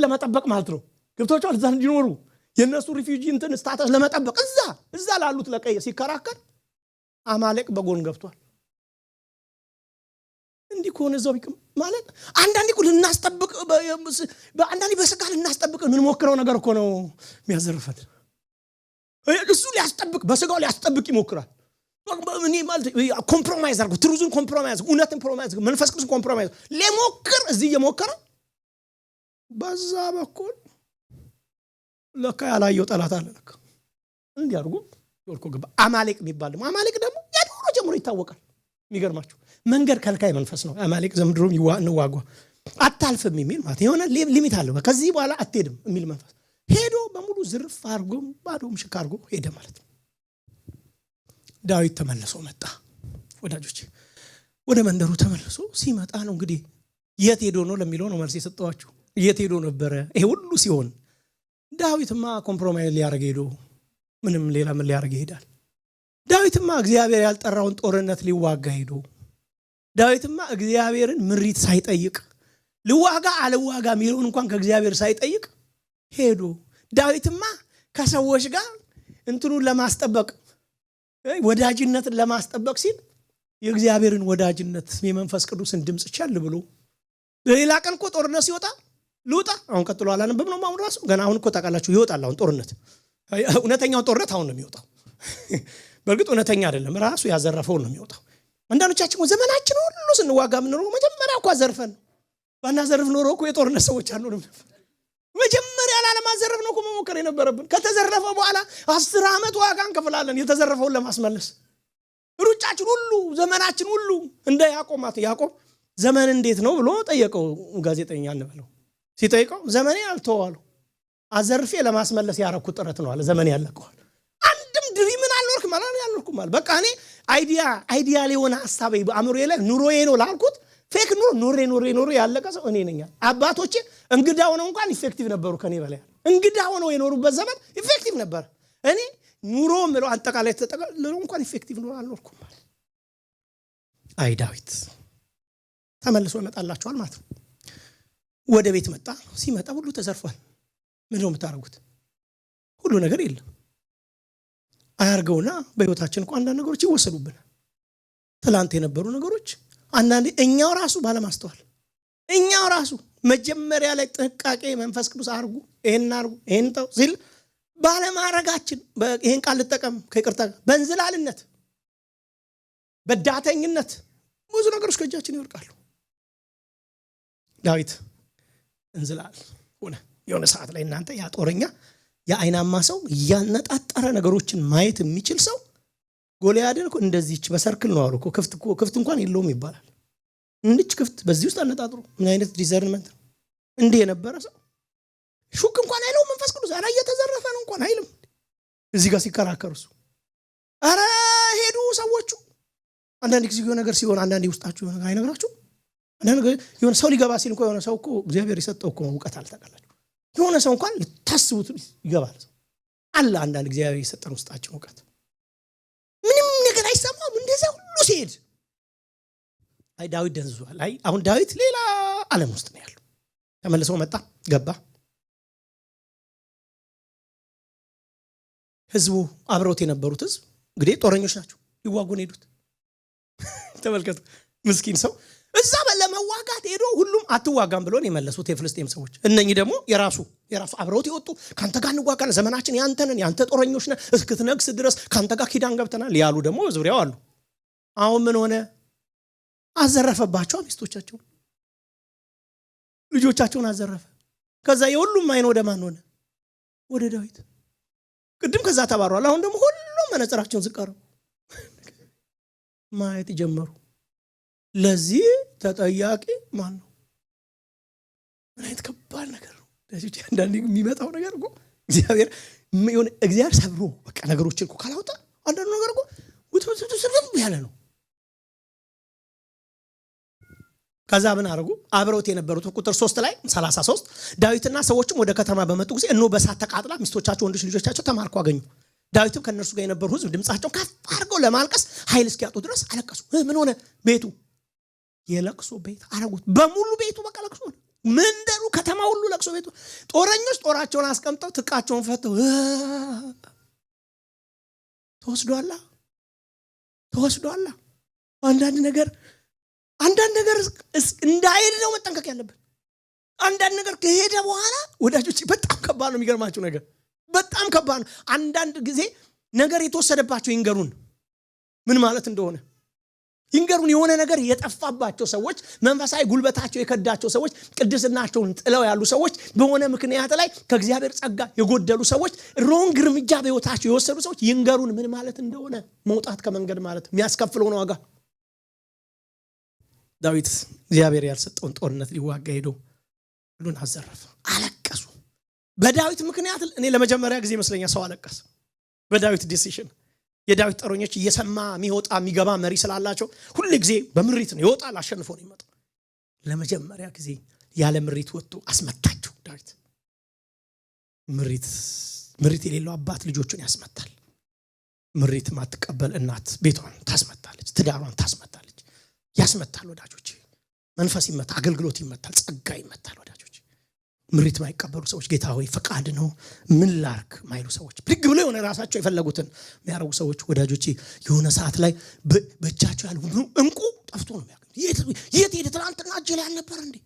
ለመጠበቅ ማለት ነው። ገብቶቻል? እዛ እንዲኖሩ የነሱ ሪፊውጂ ስታተስ ለመጠበቅ እዛ ላሉት ለቀየ ሲከራከር አማሌቅ በጎን ገብቷል። እንዲህ ከሆነ ዘው ቢቀም ማለት አንዳንዴ እኮ ልናስጠብቅ በአንዳንዴ በስጋ ልናስጠብቅ እንሞክረው ነገር እኮ ነው የሚያዘርፈን። እሱ ሊያስጠብቅ በስጋው ሊያስጠብቅ ይሞክራል። እኔ ማለት ኮምፕሮማይዝ አድርጉ፣ ትሩዝን ኮምፕሮማይዝ፣ እውነትን ኮምፕሮማይዝ፣ መንፈስ ቅዱስ ኮምፕሮማይዝ ለሞክር እዚህ እየሞከረ በዛ በኩል ለካ ያላየው ጠላት አለ። ለካ እንዲህ አድርጉ ወልኮ ገባ። አማሌቅ የሚባል አማሌቅ ደግሞ ያድሮ ጀምሮ ይታወቃል። የሚገርማችሁ መንገድ ከልካይ መንፈስ ነው አማሌቅ። ዘምድሮም እንዋጋ አታልፍም የሚል ማለት የሆነ ሊሚት አለው። ከዚህ በኋላ አትሄድም የሚል መንፈስ ሄዶ በሙሉ ዝርፍ አድርጎ ባዶም ሽካ አድርጎ ሄደ ማለት ነው። ዳዊት ተመልሶ መጣ። ወዳጆች ወደ መንደሩ ተመልሶ ሲመጣ ነው እንግዲህ የት ሄዶ ነው ለሚለው ነው መልስ የሰጠዋችሁ። የት ሄዶ ነበረ? ይሄ ሁሉ ሲሆን ዳዊትማ ኮምፕሮማይዝ ሊያደርግ ሄዶ ምንም ሌላ ምን ሊያደርግ ይሄዳል? ዳዊትማ እግዚአብሔር ያልጠራውን ጦርነት ሊዋጋ ሄዶ ዳዊትማ እግዚአብሔርን ምሪት ሳይጠይቅ ልዋጋ አልዋጋ የሚለውን እንኳን ከእግዚአብሔር ሳይጠይቅ ሄዶ ዳዊትማ ከሰዎች ጋር ለማስጠበቅ ወዳጅነትን ለማስጠበቅ ሲል የእግዚአብሔርን ወዳጅነት የመንፈስ ቅዱስን ድምጽ ቻል ብሎ በሌላ ቀን እኮ ጦርነት ሲወጣ ልውጣ አሁን ቀጥሎ አላነበብ ነው ማሁን ራሱ ገና አሁን እኮ ታውቃላችሁ ይወጣል አሁን ጦርነት እውነተኛው ጦርነት አሁን ነው የሚወጣው በእርግጥ እውነተኛ አይደለም ራሱ ያዘረፈው ነው የሚወጣው አንዳንዶቻችን ዘመናችን ሁሉ ስንዋጋ ምን ነው መጀመሪያ እኮ አዘርፈን ባናዘርፍ ኖሮ እኮ የጦርነት ሰዎች አንሆንም መጀመሪያ ላለማዘረፍ ነው እኮ መሞከር የነበረብን ከተዘረፈ በኋላ 10 ዓመት ዋጋ እንከፍላለን የተዘረፈውን ለማስመለስ ሩጫችን ሁሉ ዘመናችን ሁሉ እንደ ያዕቆብ ዘመን እንዴት ነው ብሎ ጠየቀው ጋዜጠኛ እንበለው ሲጠይቀው ዘመኔ አልተዋሉ አዘርፌ ለማስመለስ ያረኩት ጥረት ነው አለ ዘመን ያለቀው አንድም ድሪምን አልኖርኩም አለ በቃ እኔ አይዲያ ሊሆነ ሐሳቤ በአእምሮዬ ላይ ኑሮዬ ነው ላልኩት ፌክ ኑሮ ያለቀ ሰው እኔ ነኝ አባቶቼ እንግዳ ሆነው እንኳን ኢፌክቲቭ ነበሩ ከኔ በላይ እንግዳ ሆነው የኖሩበት ዘመን ኢፌክቲቭ ነበር እኔ ኑሮ ምለው አንጠቃላይ ተጠቅልሎ እንኳን ኢፌክቲቭ ነው አልኖርኩም አይ ዳዊት ተመልሶ ይመጣላችኋል ማለት ነው ወደ ቤት መጣ ሲመጣ ሁሉ ተዘርፏል ምንድነው የምታረጉት ሁሉ ነገር የለም አያርገውና በህይወታችን እንኳን አንዳንድ ነገሮች ይወሰዱብናል ትላንት የነበሩ ነገሮች አንዳንዴ እኛው ራሱ ባለማስተዋል እኛው ራሱ መጀመሪያ ላይ ጥንቃቄ መንፈስ ቅዱስ ይሄን ተው ሲል ባለማረጋችን ይሄን ቃል ልጠቀም ከይቅርታ በእንዝላልነት በዳተኝነት ብዙ ነገሮች ከእጃችን ይወርቃሉ ዳዊት እንዝላል ሆነ የሆነ ሰዓት ላይ እናንተ ያ ጦረኛ የአይናማ ሰው ያነጣጣረ ነገሮችን ማየት የሚችል ሰው ጎልያድን እኮ እንደዚህች በሰርክል ነው አሉ እኮ ክፍት እንኳን የለውም ይባላል እንድች ክፍት በዚህ ውስጥ አነጣጥሩ ምን አይነት ዲዘርንመንት እንዴ የነበረ ሰው ሹክ እንኳን አይለው መንፈስ ቅዱስ አራ እየተዘረፈ ነው እንኳን አይልም እዚህ ጋር ሲከራከሩስ አረ ሄዱ ሰዎቹ አንዳንድ ጊዜ የሆነ ነገር ሲሆን አንዳንድ ውስጣችሁ የሆነ ነገር አይነግራችሁ አንዳንድ የሆነ ሰው ሊገባ ሲል እንኳን የሆነ ሰው እኮ እግዚአብሔር ይሰጠው እኮ ዕውቀት አልተቀላችሁ የሆነ ሰው እንኳን ልታስቡት ይገባል አለ አንዳንድ እግዚአብሔር ይሰጠን ውስጣችን ዕውቀት ምንም ነገር አይሰማም እንደዛ ሁሉ ሲሄድ አይ ዳዊት ደንዝዟል አሁን ዳዊት ሌላ ዓለም ውስጥ ነው ያለው ተመልሶ መጣ ገባ ህዝቡ አብረውት የነበሩት ህዝብ እንግዲህ ጦረኞች ናቸው ይዋጉን ሄዱት ተመልከቱ ምስኪን ሰው እዛ ለመዋጋት ሄዶ ሁሉም አትዋጋም ብሎን የመለሱት የፍልስጤም ሰዎች እነኚህ ደግሞ የራሱ አብረውት ይወጡ ካንተ ጋር እንዋጋለን ዘመናችን ያንተ ጦረኞች ነን እስክትነግስ ድረስ ካንተ ጋር ኪዳን ገብተናል ያሉ ደግሞ ዙሪያው አሉ አሁን ምን ሆነ አዘረፈባቸው ሚስቶቻቸው ልጆቻቸውን አዘረፈ ከዛ የሁሉም አይን ወደ ማን ሆነ ወደ ዳዊት ቅድም ከዛ ተባረዋል አሁን ደግሞ ሁሉም መነጽራቸውን ዝቀረው ማየት ጀመሩ ለዚህ ተጠያቂ ማን ነው ምን አይነት ከባድ ነገር ነው ለዚህ አንዳንዴ የሚመጣው ነገር እኮ እግዚአብሔር ሰብሮ በቃ ነገሮችን እኮ ካላወጣ አንዳንዱ ነገር እኮ ውጥውጥውጥም ያለ ነው ከዛ ምን አረጉ አብረውት የነበሩት ቁጥር 3 ላይ 33 ዳዊትና ሰዎችም ወደ ከተማ በመጡ ጊዜ እነሆ በሳት ተቃጥላ ሚስቶቻቸው ወንዶች ልጆቻቸው ተማርከው አገኙ ዳዊትም ከነርሱ ጋር የነበሩ ህዝብ ድምጻቸውን ከፍ አድርገው ለማልቀስ ኃይል እስኪያጡ ድረስ አለቀሱ ምን ሆነ ቤቱ የለቅሶ ቤት አረጉት በሙሉ ቤቱ በቃ ለቅሶ መንደሩ ከተማ ሁሉ ለቅሶ ቤቱ ጦረኞች ጦራቸውን አስቀምጠው ትቃቸውን ፈተው ተወስዷላ አንዳንድ ነገር እንዳይሄድ ነው መጠንቀቅ ያለብን አንዳንድ ነገር ከሄደ በኋላ ወዳጆች በጣም ከባድ ነው የሚገርማችሁ ነገር በጣም ከባድ ነው አንዳንድ ጊዜ ነገር የተወሰደባቸው ይንገሩን ምን ማለት እንደሆነ ይንገሩን የሆነ ነገር የጠፋባቸው ሰዎች መንፈሳዊ ጉልበታቸው የከዳቸው ሰዎች ቅድስናቸውን ጥለው ያሉ ሰዎች በሆነ ምክንያት ላይ ከእግዚአብሔር ጸጋ የጎደሉ ሰዎች ሮንግ እርምጃ በህይወታቸው የወሰዱ ሰዎች ይንገሩን ምን ማለት እንደሆነ መውጣት ከመንገድ ማለት የሚያስከፍለው ነው ዋጋ ዳዊት እግዚአብሔር ያልሰጠውን ጦርነት ሊዋጋ ሄዶ ሁሉን አዘረፈ አለቀሱ በዳዊት ምክንያት እኔ ለመጀመሪያ ጊዜ መስለኛ ሰው አለቀሰ በዳዊት ዲሲሽን የዳዊት ጦረኞች እየሰማ የሚወጣ የሚገባ መሪ ስላላቸው ሁሉ ጊዜ በምሪት ነው ይወጣል አሸንፎ ነው ይመጣ ለመጀመሪያ ጊዜ ያለ ምሪት ወጥቶ አስመታቸው ዳዊት ምሪት የሌለው አባት ልጆቹን ያስመታል ምሪት ማትቀበል እናት ቤቷን ታስመታለች ትዳሯን ታስመታለች ያስመታል ወዳጆች መንፈስ ይመታ አገልግሎት ይመታል ጸጋ ይመታል ወዳጆች ምሪት ማይቀበሉ ሰዎች ጌታ ሆይ ፈቃድ ነው ምን ላርክ ማይሉ ሰዎች ብድግ ብለው የሆነ ራሳቸው የፈለጉትን የሚያረጉ ሰዎች ወዳጆች የሆነ ሰዓት ላይ በእጃቸው ያለው እንቁ ጠፍቶ ነው የሚያገኙ የት ትናንትና እጅ ላይ አልነበር እንዴ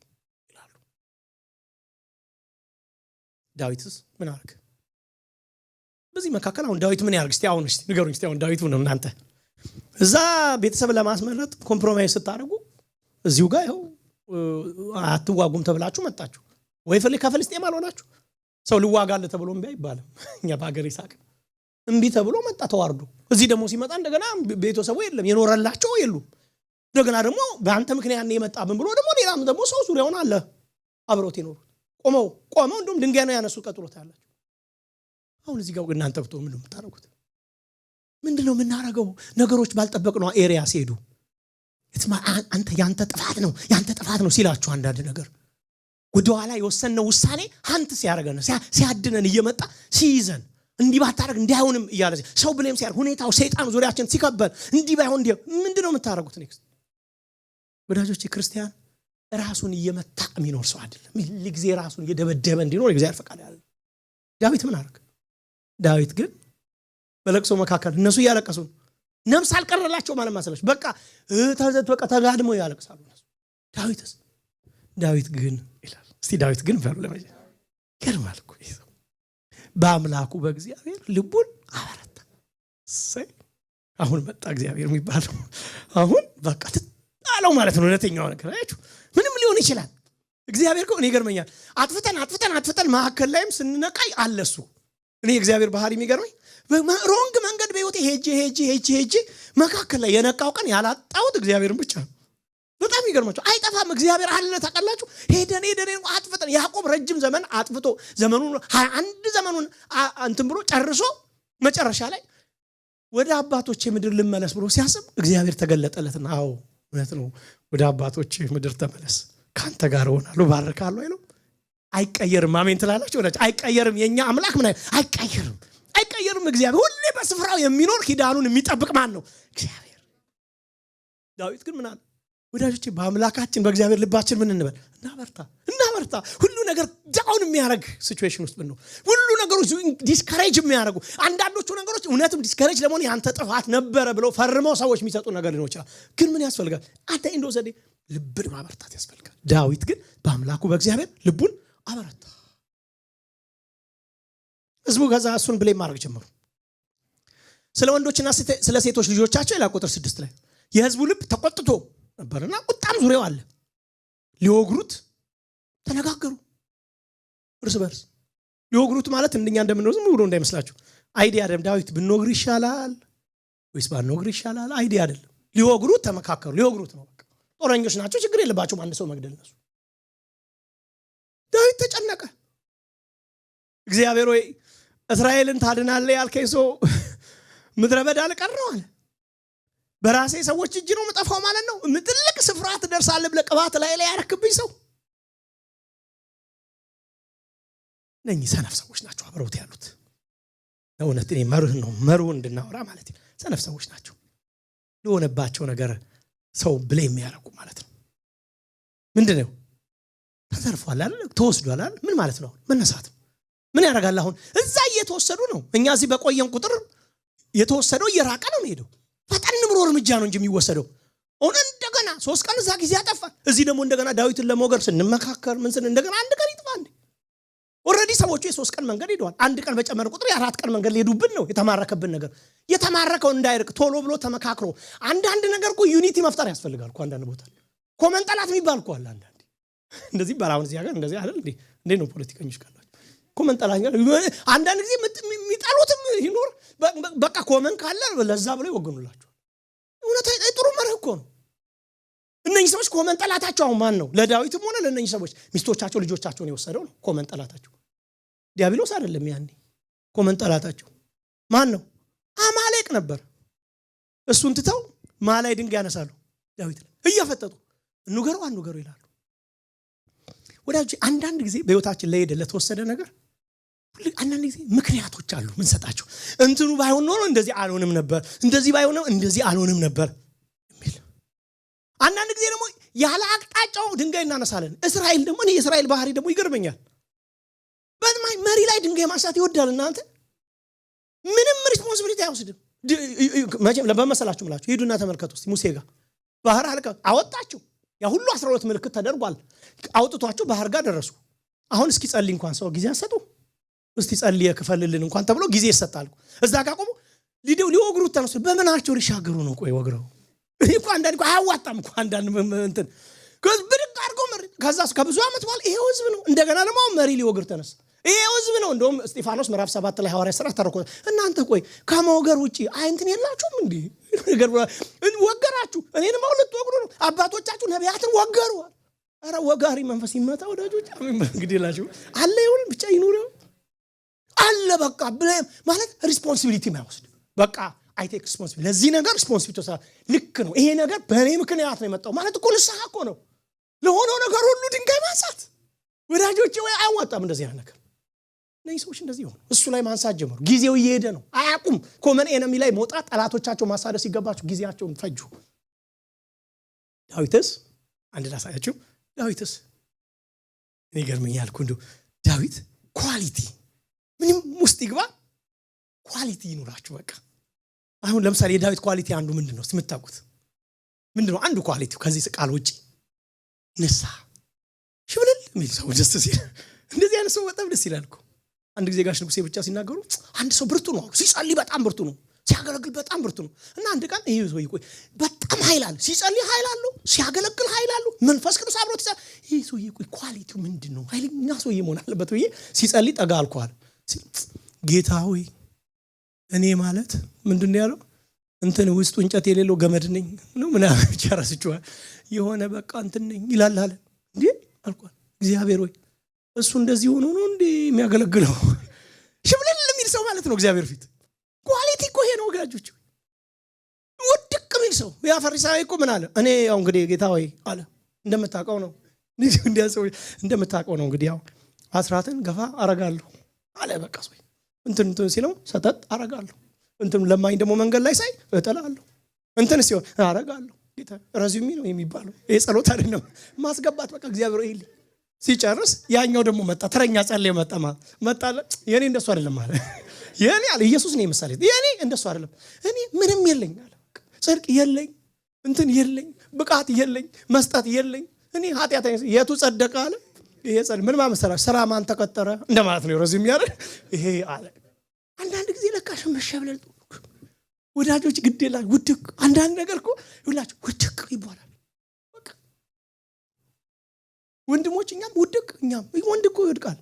ዳዊትስ ምን አደረገ? በዚህ መካከል አሁን ዳዊት ምን ያርግ? እስቲ አሁን ንገሩኝ። እስቲ አሁን ዳዊት ነው እናንተ እዛ ቤተሰብ ለማስመረጥ ኮምፕሮማይዝ ስታደርጉ እዚሁ ጋር ይኸው አትዋጉም ተብላችሁ መጣችሁ ወይ ከፍልስጤም አልሆናችሁ። ሰው ልዋጋለ ተብሎ እምቢ አይባልም። እኛ በአገር ይሳቅ እምቢ ተብሎ መጣ ተዋርዶ። እዚህ ደግሞ ሲመጣ እንደገና ቤተሰቡ የለም የኖረላቸው የሉም። እንደገና ደግሞ በአንተ ምክንያት ነው የመጣብን ብሎ ደግሞ ሌላም ደግሞ ሰው ዙሪያውን አለ አብሮት ይኖሩት ቆመው እንደውም ድንጋይ ነው ያነሱ ቀጥሎት ያላችሁ። አሁን እዚህ ጋር እናንተ ብቶ ምን ነው የምታረጉት? ምንድነው የምናረገው? ነገሮች ባልጠበቅነው ኤሪያ ሲሄዱ አንተ ያንተ ጥፋት ነው ሲላችሁ አንዳንድ ነገር ወደ ኋላ የወሰነው ውሳኔ ሀንት ሲያረገን ሲያድነን እየመጣ ሲይዘን እንዲህ ባታረግ እንዲያውንም እያለ ሰው ብለም ሲያር ሁኔታው ሰይጣን ዙሪያችን ሲከበል እንዲህ ባይሆን እንዲህ ምንድነው የምታረጉት? ኔክስት ወዳጆች ክርስቲያን ራሱን እየመታ የሚኖር ሰው አይደለም። ለጊዜ ራሱን እየደበደበ እንዲኖር እግዚአብሔር ፈቃድ ያለው። ዳዊት ምን አረገ? ዳዊት ግን በለቅሶ መካከል እነሱ እያለቀሱ ነፍስ አልቀረላቸው ማለት ማሰለሽ በቃ ተጋድሞ ያለቅሳሉ እነሱ። ዳዊት ግን ይላል። እስቲ ዳዊት ግን ፈሩ ለማለት ይገርማል እኮ ይሄው በአምላኩ በእግዚአብሔር ልቡን አበረታ። አሁን መጣ እግዚአብሔር የሚባለው አሁን በቃ ተጣለው ማለት ነው። እውነተኛው ነገር አያችሁ ምንም ሊሆን ይችላል። እግዚአብሔር እኮ እኔ ይገርመኛል። አጥፍተን መሀከል ላይም ስንነቃይ አለሱ እኔ እግዚአብሔር ባህሪ የሚገርመኝ ሮንግ መንገድ በህይወቴ ሄጄ መካከል ላይ የነቃው ቀን ያላጣሁት እግዚአብሔርን ብቻ ነው። በጣም ይገርማችሁ አይጠፋም እግዚአብሔር አለ ታውቃላችሁ። ሄደን አጥፍተን ያዕቆብ ረጅም ዘመን አጥፍቶ ዘመኑን 21 ዘመኑን እንትን ብሎ ጨርሶ መጨረሻ ላይ ወደ አባቶቼ ምድር ልመለስ ብሎ ሲያስብ እግዚአብሔር ተገለጠለትና አዎ እውነት ነው ወደ አባቶቼ ምድር ተመለስ ካንተ ጋር ሆናለሁ ባርካለሁ አይለው። አይቀየርም። አሜን ትላላችሁ ወዳጅ? አይቀየርም። የኛ አምላክ ምን አይቀየርም። እግዚአብሔር ሁሌ በስፍራው የሚኖር ኪዳኑን የሚጠብቅ ማን ነው? እግዚአብሔር። ዳዊት ግን ምን አለ? ወዳጆቼ በአምላካችን በእግዚአብሔር ልባችን ምን እንበል? እናበርታ። ሁሉ ነገር ዳውን የሚያደርግ ሲቹዌሽን ውስጥ ነው። ሁሉ ነገሮች ዲስከሬጅ የሚያደርጉ አንዳንዶቹ ነገሮች እውነትም ዲስከሬጅ ለመሆን ያንተ ጥፋት ነበረ ብለው ፈርመው ሰዎች የሚሰጡ ነገር ሊኖር ይችላል። ግን ምን ያስፈልጋል? አንተ እንደው ዘዴ ልብን ማበርታት ያስፈልጋል። ዳዊት ግን በአምላኩ በእግዚአብሔር ልቡን አበረታ። ህዝቡ ከዛ እሱን ብሌም ማድረግ ጀመሩ። ስለ ወንዶችና ስለ ሴቶች ልጆቻቸው ይላል ቁጥር 6 ላይ የህዝቡ ልብ ተቆጥቶ ነበርና ቁጣም ዙሪያው አለ። ሊወግሩት ተነጋገሩ እርስ በርስ። ሊወግሩት ማለት እንደኛ እንደምንወዝ ዝም ብሎ እንዳይመስላችሁ አይዲያ አይደለም። ዳዊት ብንወግር ይሻላል ወይስ ባንወግር ይሻላል አይዲያ አይደለም። ሊወግሩት ተመካከሩ። ሊወግሩት ነው በቃ። ጦረኞች ናቸው፣ ችግር የለባቸውም አንድ ሰው መግደል ነው። ዳዊት ተጨነቀ። እግዚአብሔር ወይ እስራኤልን ታድናለህ ያልከኝ ሰው ምድረ በዳ ልቀረው አለ። በራሴ ሰዎች እጅ ነው መጣፋው ማለት ነው። ምትልቅ ስፍራ ትደርሳለህ ብለህ ቅባት ላይ ያረክብኝ ሰው ነኝ። ሰነፍ ሰዎች ናቸው አብረውት ያሉት። ለእውነት እኔ መርህ እንድናወራ ማለት ነው። ሰነፍ ሰዎች ናቸው። ለሆነባቸው ነገር ሰው ብለ የሚያረቁ ማለት ነው። ምንድነው? ተዘርፏል አይደል? ተወስዷል አይደል? ምን ማለት ነው? መነሳት ምን ያደርጋል? አሁን እዛ እየተወሰዱ ነው። እኛ እዚህ በቆየን ቁጥር የተወሰደው እየራቀ ነው የሚሄደው። ፈጠን ብሎ እርምጃ ነው እንጂ የሚወሰደው። እንደገና 3 ቀን እዛ ጊዜ ያጠፋ፣ እዚህ ደግሞ እንደገና ዳዊትን ለሞገር ስንመካከር ምን እንደገና አንድ ቀን ይጥፋ እንዴ? ኦሬዲ ሰዎቹ የ3 ቀን መንገድ ሄደዋል። አንድ ቀን በጨመረ ቁጥር የ4 ቀን መንገድ ሊሄዱብን ነው። የተማረከብን ነገር የተማረከው እንዳይርቅ ቶሎ ብሎ ተመካክሮ አንዳንድ ነገር እኮ ዩኒቲ መፍጠር ያስፈልጋል እኮ። አንዳንድ ቦታ ኮመንጠላት የሚባል እኮ አለ። አንዳንዴ እንደዚህ ባላውን እዚህ ሀገር እንደዚህ አይደል እንዴ? እንዴ ነው ፖለቲከኞች ካላችሁ ኮመንጠላት። አንዳንድ ጊዜ የሚጣሉትም ይኖር በቃ ኮመን ካለ ለዛ ብለው ይወገኑላችሁ። እውነት ጥሩ መርህ እኮ ነው። እነኚህ ሰዎች ኮመንጠላታቸው አሁን ማን ነው? ለዳዊትም ሆነ ለእነኚህ ሰዎች ሚስቶቻቸው ልጆቻቸውን የወሰደው ነው ኮመንጠላታቸው። ዲያብሎስ አይደለም። ያኔ ኮመንጠላታቸው ማን ነው? አማሌቅ ነበር። እሱን ትተው ማላይ ድንጋይ ያነሳሉ። ዳዊት እያፈጠጡ እንገሩ ይላሉ። ወዳጆች አንዳንድ ጊዜ በህይወታችን ላይ ለተወሰደ ነገር አንዳንድ ጊዜ ምክንያቶች አሉ ምን ሰጣቸው። እንትኑ ባይሆን ኖሮ እንደዚህ አልሆንም ነበር፣ እንደዚህ ባይሆን ነው እንደዚህ አልሆንም ነበር የሚል። አንዳንድ ጊዜ ደግሞ ያለ አቅጣጫው ድንጋይ እናነሳለን። እስራኤል ደግሞ እኔ የእስራኤል ባህሪ ደግሞ ይገርመኛል። በማይ መሪ ላይ ድንጋይ ማንሳት ይወዳል። እናንተ ምንም ሪስፖንሲቢሊቲ አይወስድም። መቼም ለበመሰላችሁ ምላችሁ ሄዱና ተመልከቱ እስቲ ሙሴ ጋር ባህር አወጣቸው። ያ ሁሉ 12 ምልክት ተደርጓል። አውጥቷቸው ባህር ጋር ደረሱ። አሁን እስኪ ጸልይ እንኳን ሰው ጊዜ አሰጡ። እስቲ ጸልየ ክፈልልን እንኳን ተብሎ ጊዜ ይሰጣል። እዛ ጋር ቆሞ ሊወግሩት ተነሱ። በመናቸው ሊሻገሩ ነው። ቆይ ወግረው እኮ አንዳንድ እኮ አያዋጣም እኮ አንዳንድ እንትን ብድግ አድርገው መሪ። ከዛ ከብዙ ዓመት በኋላ ይሄው ህዝብ ነው እንደገና ደግሞ መሪ ሊወግር ተነሳ። ይሄው ህዝብ ነው። እንደውም እስጢፋኖስ ምዕራፍ 7 ላይ ሐዋርያ ሥራ ተረኮ እናንተ ቆይ ከመወገር ውጪ አይንትን የላችሁም እንዴ? ነገር ወገራችሁ እኔንም ሁለት ወግሩ ነው። አባቶቻችሁ ነቢያትን ወገሩ። አረ ወጋሪ መንፈስ ይመታ ወዳጆች። አሜን። እንግዲህ ላችሁ አለ ይሁን ብቻ ይኑር አለ በቃ ብለም ማለት ሪስፖንሲቢሊቲ ማይወስድ በቃ አይ ቴክ ሪስፖንሲቢሊቲ ለዚህ ነገር ሪስፖንሲቢሊቲ ተሰራ። ልክ ነው ይሄ ነገር በእኔ ምክንያት ነው የመጣው ማለት እኮ ንስሐ እኮ ነው። ለሆነው ነገር ሁሉ ድንጋይ ማንሳት ወዳጆች ወይ አያዋጣም እንደዚህ አይነት ነገር። እነዚህ ሰዎች እንደዚህ ሆኑ። እሱ ላይ ማንሳት ጀመሩ። ጊዜው እየሄደ ነው። አያቁም ኮመን ኤነሚ ላይ መውጣት ጠላቶቻቸው ማሳደስ ሲገባቸው ጊዜያቸውን ፈጁ። ዳዊትስ አንድ ላሳያችሁ። ዳዊትስ እኔ ገርመኛል እኮ እንደው ዳዊት ኳሊቲ ምንም ውስጥ ይግባ ኳሊቲ ይኑራችሁ በቃ። አሁን ለምሳሌ የዳዊት ኳሊቲ አንዱ ምንድነው የምታውቁት? ምንድነው አንዱ ኳሊቲው ከዚህ ቃል ውጪ? ንስሐ ሽብልል የሚል ሰው ደስ ሲል እንደዚህ አይነት ሰው በጣም ደስ ይላል እኮ። አንድ ጊዜ ጋሽ ንጉሴ ብቻ ሲናገሩ አንድ ሰው ብርቱ ነው፣ ሲጸልይ በጣም ብርቱ ነው፣ ሲያገለግል በጣም ብርቱ ነው። እና አንድ ቀን ይሄ ሰው ይቆይ በጣም ኃይል አለ፣ ሲጸልይ ኃይል አለው፣ ሲያገለግል ኃይል አለው፣ መንፈስ ቅዱስ አብሮት ይሰራ። ይሄ ሰው ይቆይ ኳሊቲው ምንድነው? ኃይለኛ ሰው መሆን አለበት ብዬ ሲጸልይ ጠጋ አልኳል። ጌታ ሆይ እኔ ማለት ምንድነው ያለው እንትን ውስጡ እንጨት የሌለው ገመድ ነኝ ነው ምናምን ብቻ ራስችኋል የሆነ በቃ እንትን ነኝ ይላል አለ። እንዴ አልኳል እግዚአብሔር ሆይ እሱ እንደዚህ ሆኖ ነው እንዴ የሚያገለግለው? ሽብልል የሚል ሰው ማለት ነው እግዚአብሔር ፊት። ኳሊቲ እኮ ይሄ ነው ወዳጆች። ወድቅ የሚል ሰው ያ ፈሪሳዊ እኮ ምን አለ? እኔ ያው እንግዲህ ጌታ ሆይ አለ እንደምታውቀው ነው እንዴ ሰው እንደምታውቀው ነው እንግዲህ ያው አስራትን ገፋ አረጋለሁ አለ። በቃ ሰው እንትን ሲለው ሰጠጥ አረጋለሁ፣ እንትን ለማኝ ደግሞ መንገድ ላይ ሳይ እጠላለሁ፣ እንትን ሲሆን አረጋለሁ። ጌታ ረዚሚ ነው የሚባለው ይሄ ጸሎት አይደለም ማስገባት። በቃ እግዚአብሔር ይል ሲጨርስ ያኛው ደግሞ መጣ፣ ተረኛ ጸልይ መጣለ። የኔ እንደሱ አይደለም አለ። የኔ አለ ኢየሱስ ነው መሰለኝ። የኔ እንደሱ አይደለም። እኔ ምንም የለኝ አለ። ጽድቅ የለኝ፣ እንትን የለኝ፣ ብቃት የለኝ፣ መስጠት የለኝ። እኔ ኃጢአተኛ የቱ ጸደቀ አለ። ይሄ ጸል ምን ማመሰላችሁ? ስራ ማን ተቀጠረ እንደማለት ነው። ረዚም ያለ ይሄ አለ። አንዳንድ ጊዜ ለካሽ መሸብለል ወዳጆች ግዴላ ውድቅ አንዳንድ ነገር እኮ ይላችሁ ውድቅ ይባላል። በቃ ወንድሞች እኛም ውድቅ እኛም ወንድ እኮ ይወድቃል።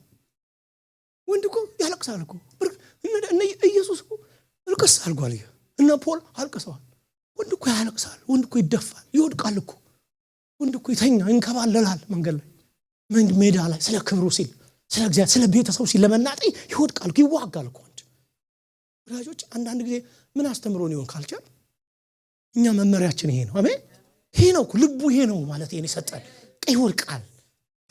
ወንድ እኮ ያለቅሳል እኮ እነ ኢየሱስ እኮ ልቅስ አልጓል። እነ ፖል አልቅሰዋል። ወንድ እኮ ያለቅሳል። ወንድ እኮ ይደፋል፣ ይወድቃል እኮ። ወንድ እኮ ይተኛ ይንከባለላል መንገድ ላይ ሜዳ ላይ ስለ ክብሩ ሲል ስለ እግዚአብሔር ስለ ቤተሰቡ ሲል ለመናጠይ ይወድቃል፣ ይዋጋል እኮ። ወዳጆች አንዳንድ ጊዜ ምን አስተምሮን ይሆን ካልቻል እኛ መመሪያችን ይሄ ነው። አሜን። ይሄ ነው ልቡ ይሄ ነው ማለት ይሄን ይሰጣል። ይወድቃል፣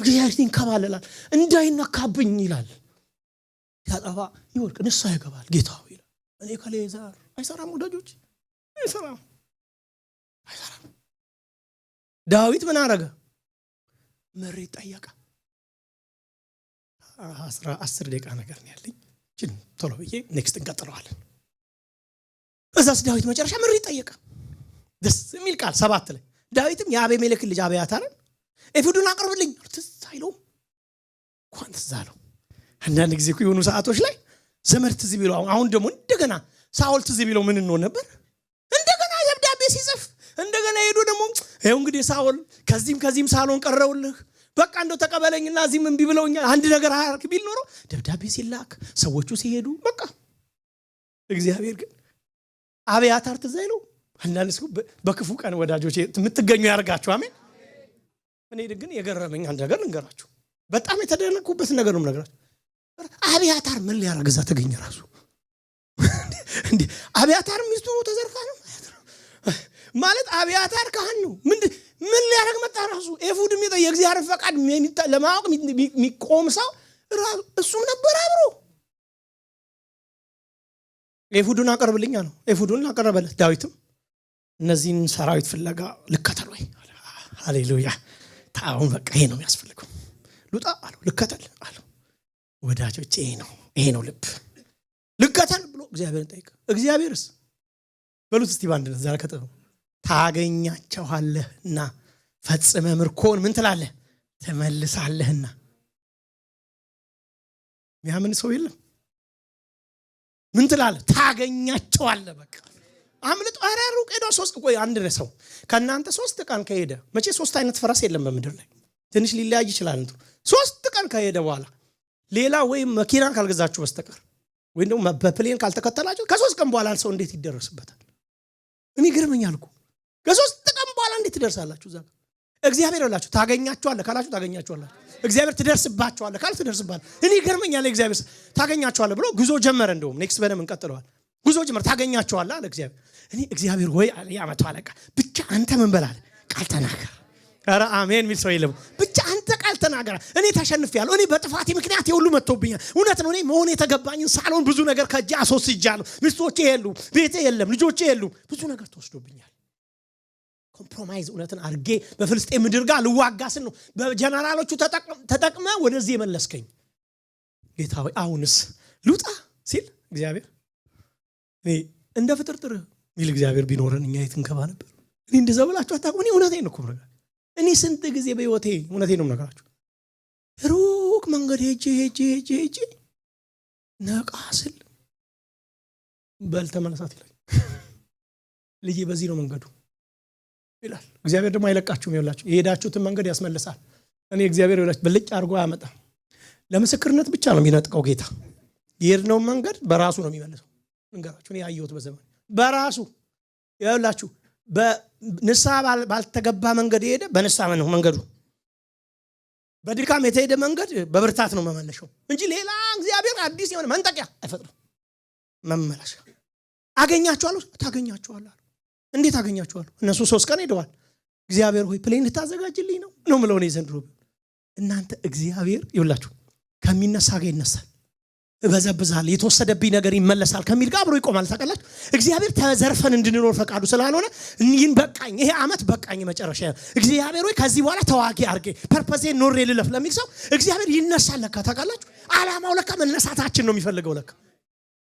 እግዚአብሔር ይንከባለላል፣ እንዳይነካብኝ ይላል። ያጠፋ ይወድቅ፣ ንስሐ ይገባል። ጌታው ይላል እኔ ከሌዛር አይሰራም። ወዳጆች አይሰራም። ዳዊት ምን አረገ? መሬት ጠየቀ። 10 ደቂቃ ነገር ነው ያለኝ። ቶሎ ብዬ ኔክስት እንቀጥለዋለን። እዛስ ዳዊት መጨረሻ መሬት ጠየቀ። ደስ የሚል ቃል 7 ላይ ዳዊትም የአቤሜሌክ ልጅ አብያታርን ኤፉዱን አቅርብልኝ ትዝ አይለውም እንኳን ትዝ አለው። አንዳንድ ጊዜ እኮ የሆኑ ሰዓቶች ላይ ዘመድ ትዝ ቢለው አሁን ደግሞ እንደገና ሳኦል ትዝ ቢለው ምን እንሆን ነበር? እንደገና ደብዳቤ ሲጽፍ እንደገና ሄዶ ደግሞ ይሄው እንግዲህ ሳኦል ከዚህም ሳሎን ቀረውልህ በቃ እንደው ተቀበለኝና እዚህም እንቢ ብለውኛል አንድ ነገር አያርክ ቢል ኖሮ ደብዳቤ ሲላክ ሰዎቹ ሲሄዱ በቃ እግዚአብሔር ግን አብያታር ትዝ አይለው። አንዳንድ ሰው በክፉ ቀን ወዳጆች የምትገኙ ያርጋችሁ። አሜን። እኔ ግን የገረመኝ አንድ ነገር ልንገራችሁ። በጣም የተደነቁበት ነገር ነው የምነግራችሁ። አብያታር ምን ሊያረግ እዛ ተገኘ ራሱ እንዴ? አብያታር ሚስቱ ተዘርፋ ነው ማለት አብያታር ካህን ነው። ምን ሊያረግ መጣ ራሱ? ኤፉድም የእግዚአብሔር ፈቃድ ለማወቅ የሚቆም ሰው እሱም ነበር አብሮ። ኤፉዱን አቀርብልኛ ነው። ኤፉዱን አቀረበለት። ዳዊትም እነዚህን ሰራዊት ፍለጋ ልከተል ወይ? ሃሌሉያ። ታውን በቃ ይሄ ነው የሚያስፈልገው። ሉጣ አለው። ልከተል አለው። ወዳጆች ይሄ ነው ልብ። ልከተል ብሎ እግዚአብሔርን ጠይቀ። እግዚአብሔርስ በሉት እስቲ ባንድነት ዛሬ ከተው ታገኛቸዋለህና ፈጽመ ምርኮን ምን ትላለህ? ተመልሳለህና። የሚያምን ሰው የለም። ምን ትላለህ? ታገኛቸዋለህ። በቃ አምልጦ ሩቅ ሄዶ 3 ቆይ አንድ ሰው ከናንተ 3 ቀን ከሄደ መቼ 3 አይነት ፈረስ የለም በምድር ላይ ትንሽ ሊለያይ ይችላል እንቱ 3 ቀን ከሄደ በኋላ ሌላ ወይም መኪና ካልገዛችሁ በስተቀር ወይም ደግሞ በፕሌን ካልተከተላችሁ ከ3 ቀን በኋላ ሰው እንዴት ይደረስበታል? እኔ ግርመኛል እኮ ከ3 ቀን በኋላ እንዴት ትደርሳላችሁ? እዛ እግዚአብሔር ይላችሁ ታገኛቸዋለህ ካላችሁ ታገኛቸዋለህ። እግዚአብሔር ትደርስባቸዋለህ ካል ትደርስባለህ። እኔ ግርመኛል እግዚአብሔር ታገኛቸዋለህ ብሎ ጉዞ ጀመረ። እንደውም ኔክስት በደም እንቀጥለዋል። ጉዞ ጀመረ። ታገኛቸዋለህ አለ እግዚአብሔር። እኔ እግዚአብሔር ሆይ ያመጣ አለቃ ብቻ አንተ ምን በላል ቃል ተናገር። ኧረ አሜን ሚል ሰው የለም። ብቻ አንተ ቃል ተናገር። እኔ ተሸንፌያለሁ። እኔ በጥፋቴ ምክንያት ሁሉ መጥቶብኛል። እውነት ነው። እኔ መሆን የተገባኝን ሳልሆን ብዙ ነገር ከእጄ አስወስጃለሁ። ሚስቶቼ የሉ፣ ቤቴ የለም፣ ልጆቼ የሉ፣ ብዙ ነገር ተወስዶብኛል። ኮምፕሮማይዝ እውነትን አድርጌ በፍልስጤም ምድር ጋር ልዋጋ ስል ነው በጀነራሎቹ ተጠቅመ ወደዚህ የመለስከኝ። ጌታ ሆይ አሁንስ ልውጣ ሲል እግዚአብሔር እኔ እንደ ፍጥርጥር ሚል እግዚአብሔር ቢኖረን እኛ የት እንገባ ነበር? እኔ እንደዛ ብላችሁ አታውቁም። እኔ እውነቴን ነው እኮ ነገር እኔ ስንት ጊዜ በህይወቴ እውነቴን ነው ነገራችሁ ሩቅ መንገድ ሄጄ ነቃ ስል በል ተመለሳት ይላል። ልጄ በዚህ ነው መንገዱ ይላል። እግዚአብሔር ደግሞ አይለቃችሁም። ይኸውላችሁ የሄዳችሁትን መንገድ ያስመልሳል። እኔ እግዚአብሔር ይኸውላችሁ በልጭ አድርጎ አያመጣም። ለምስክርነት ብቻ ነው የሚነጥቀው ጌታ። የሄድነው መንገድ በራሱ ነው የሚመልሰው። እንገራችሁ እኔ ያየሁት በዘመን በራሱ ይኸውላችሁ በንስሐ ባልተገባ መንገድ የሄደ በንስሐ ነው መንገዱ። በድካም የተሄደ መንገድ በብርታት ነው መመለሻው እንጂ ሌላ እግዚአብሔር አዲስ የሆነ መንጠቂያ አይፈጥርም። መመለሻ አገኛቸዋለሁ። ታገኛቸዋለህ። እንዴት አገኛቸዋለሁ? እነሱ 3 ቀን ሄደዋል። እግዚአብሔር ሆይ ፕሌን ልታዘጋጅልኝ ነው ምለው ነው ዘንድሮ። እናንተ እግዚአብሔር ይውላችሁ ከሚነሳ ጋር ይነሳል። በዘብዛል የተወሰደብኝ ነገር ይመለሳል ከሚል ጋር አብሮ ይቆማል። ታውቃላችሁ እግዚአብሔር ተዘርፈን እንድንኖር ፈቃዱ ስላልሆነ እኚህን በቃኝ ይሄ አመት በቃኝ መጨረሻ እግዚአብሔር ሆይ ከዚህ በኋላ ተዋጊ አርጌ ፐርፐሴን ኖሬ ልለፍ ለሚል ሰው እግዚአብሔር ይነሳል። ለካ ታውቃላችሁ ዓላማው ለካ መነሳታችን ነው የሚፈልገው። ለካ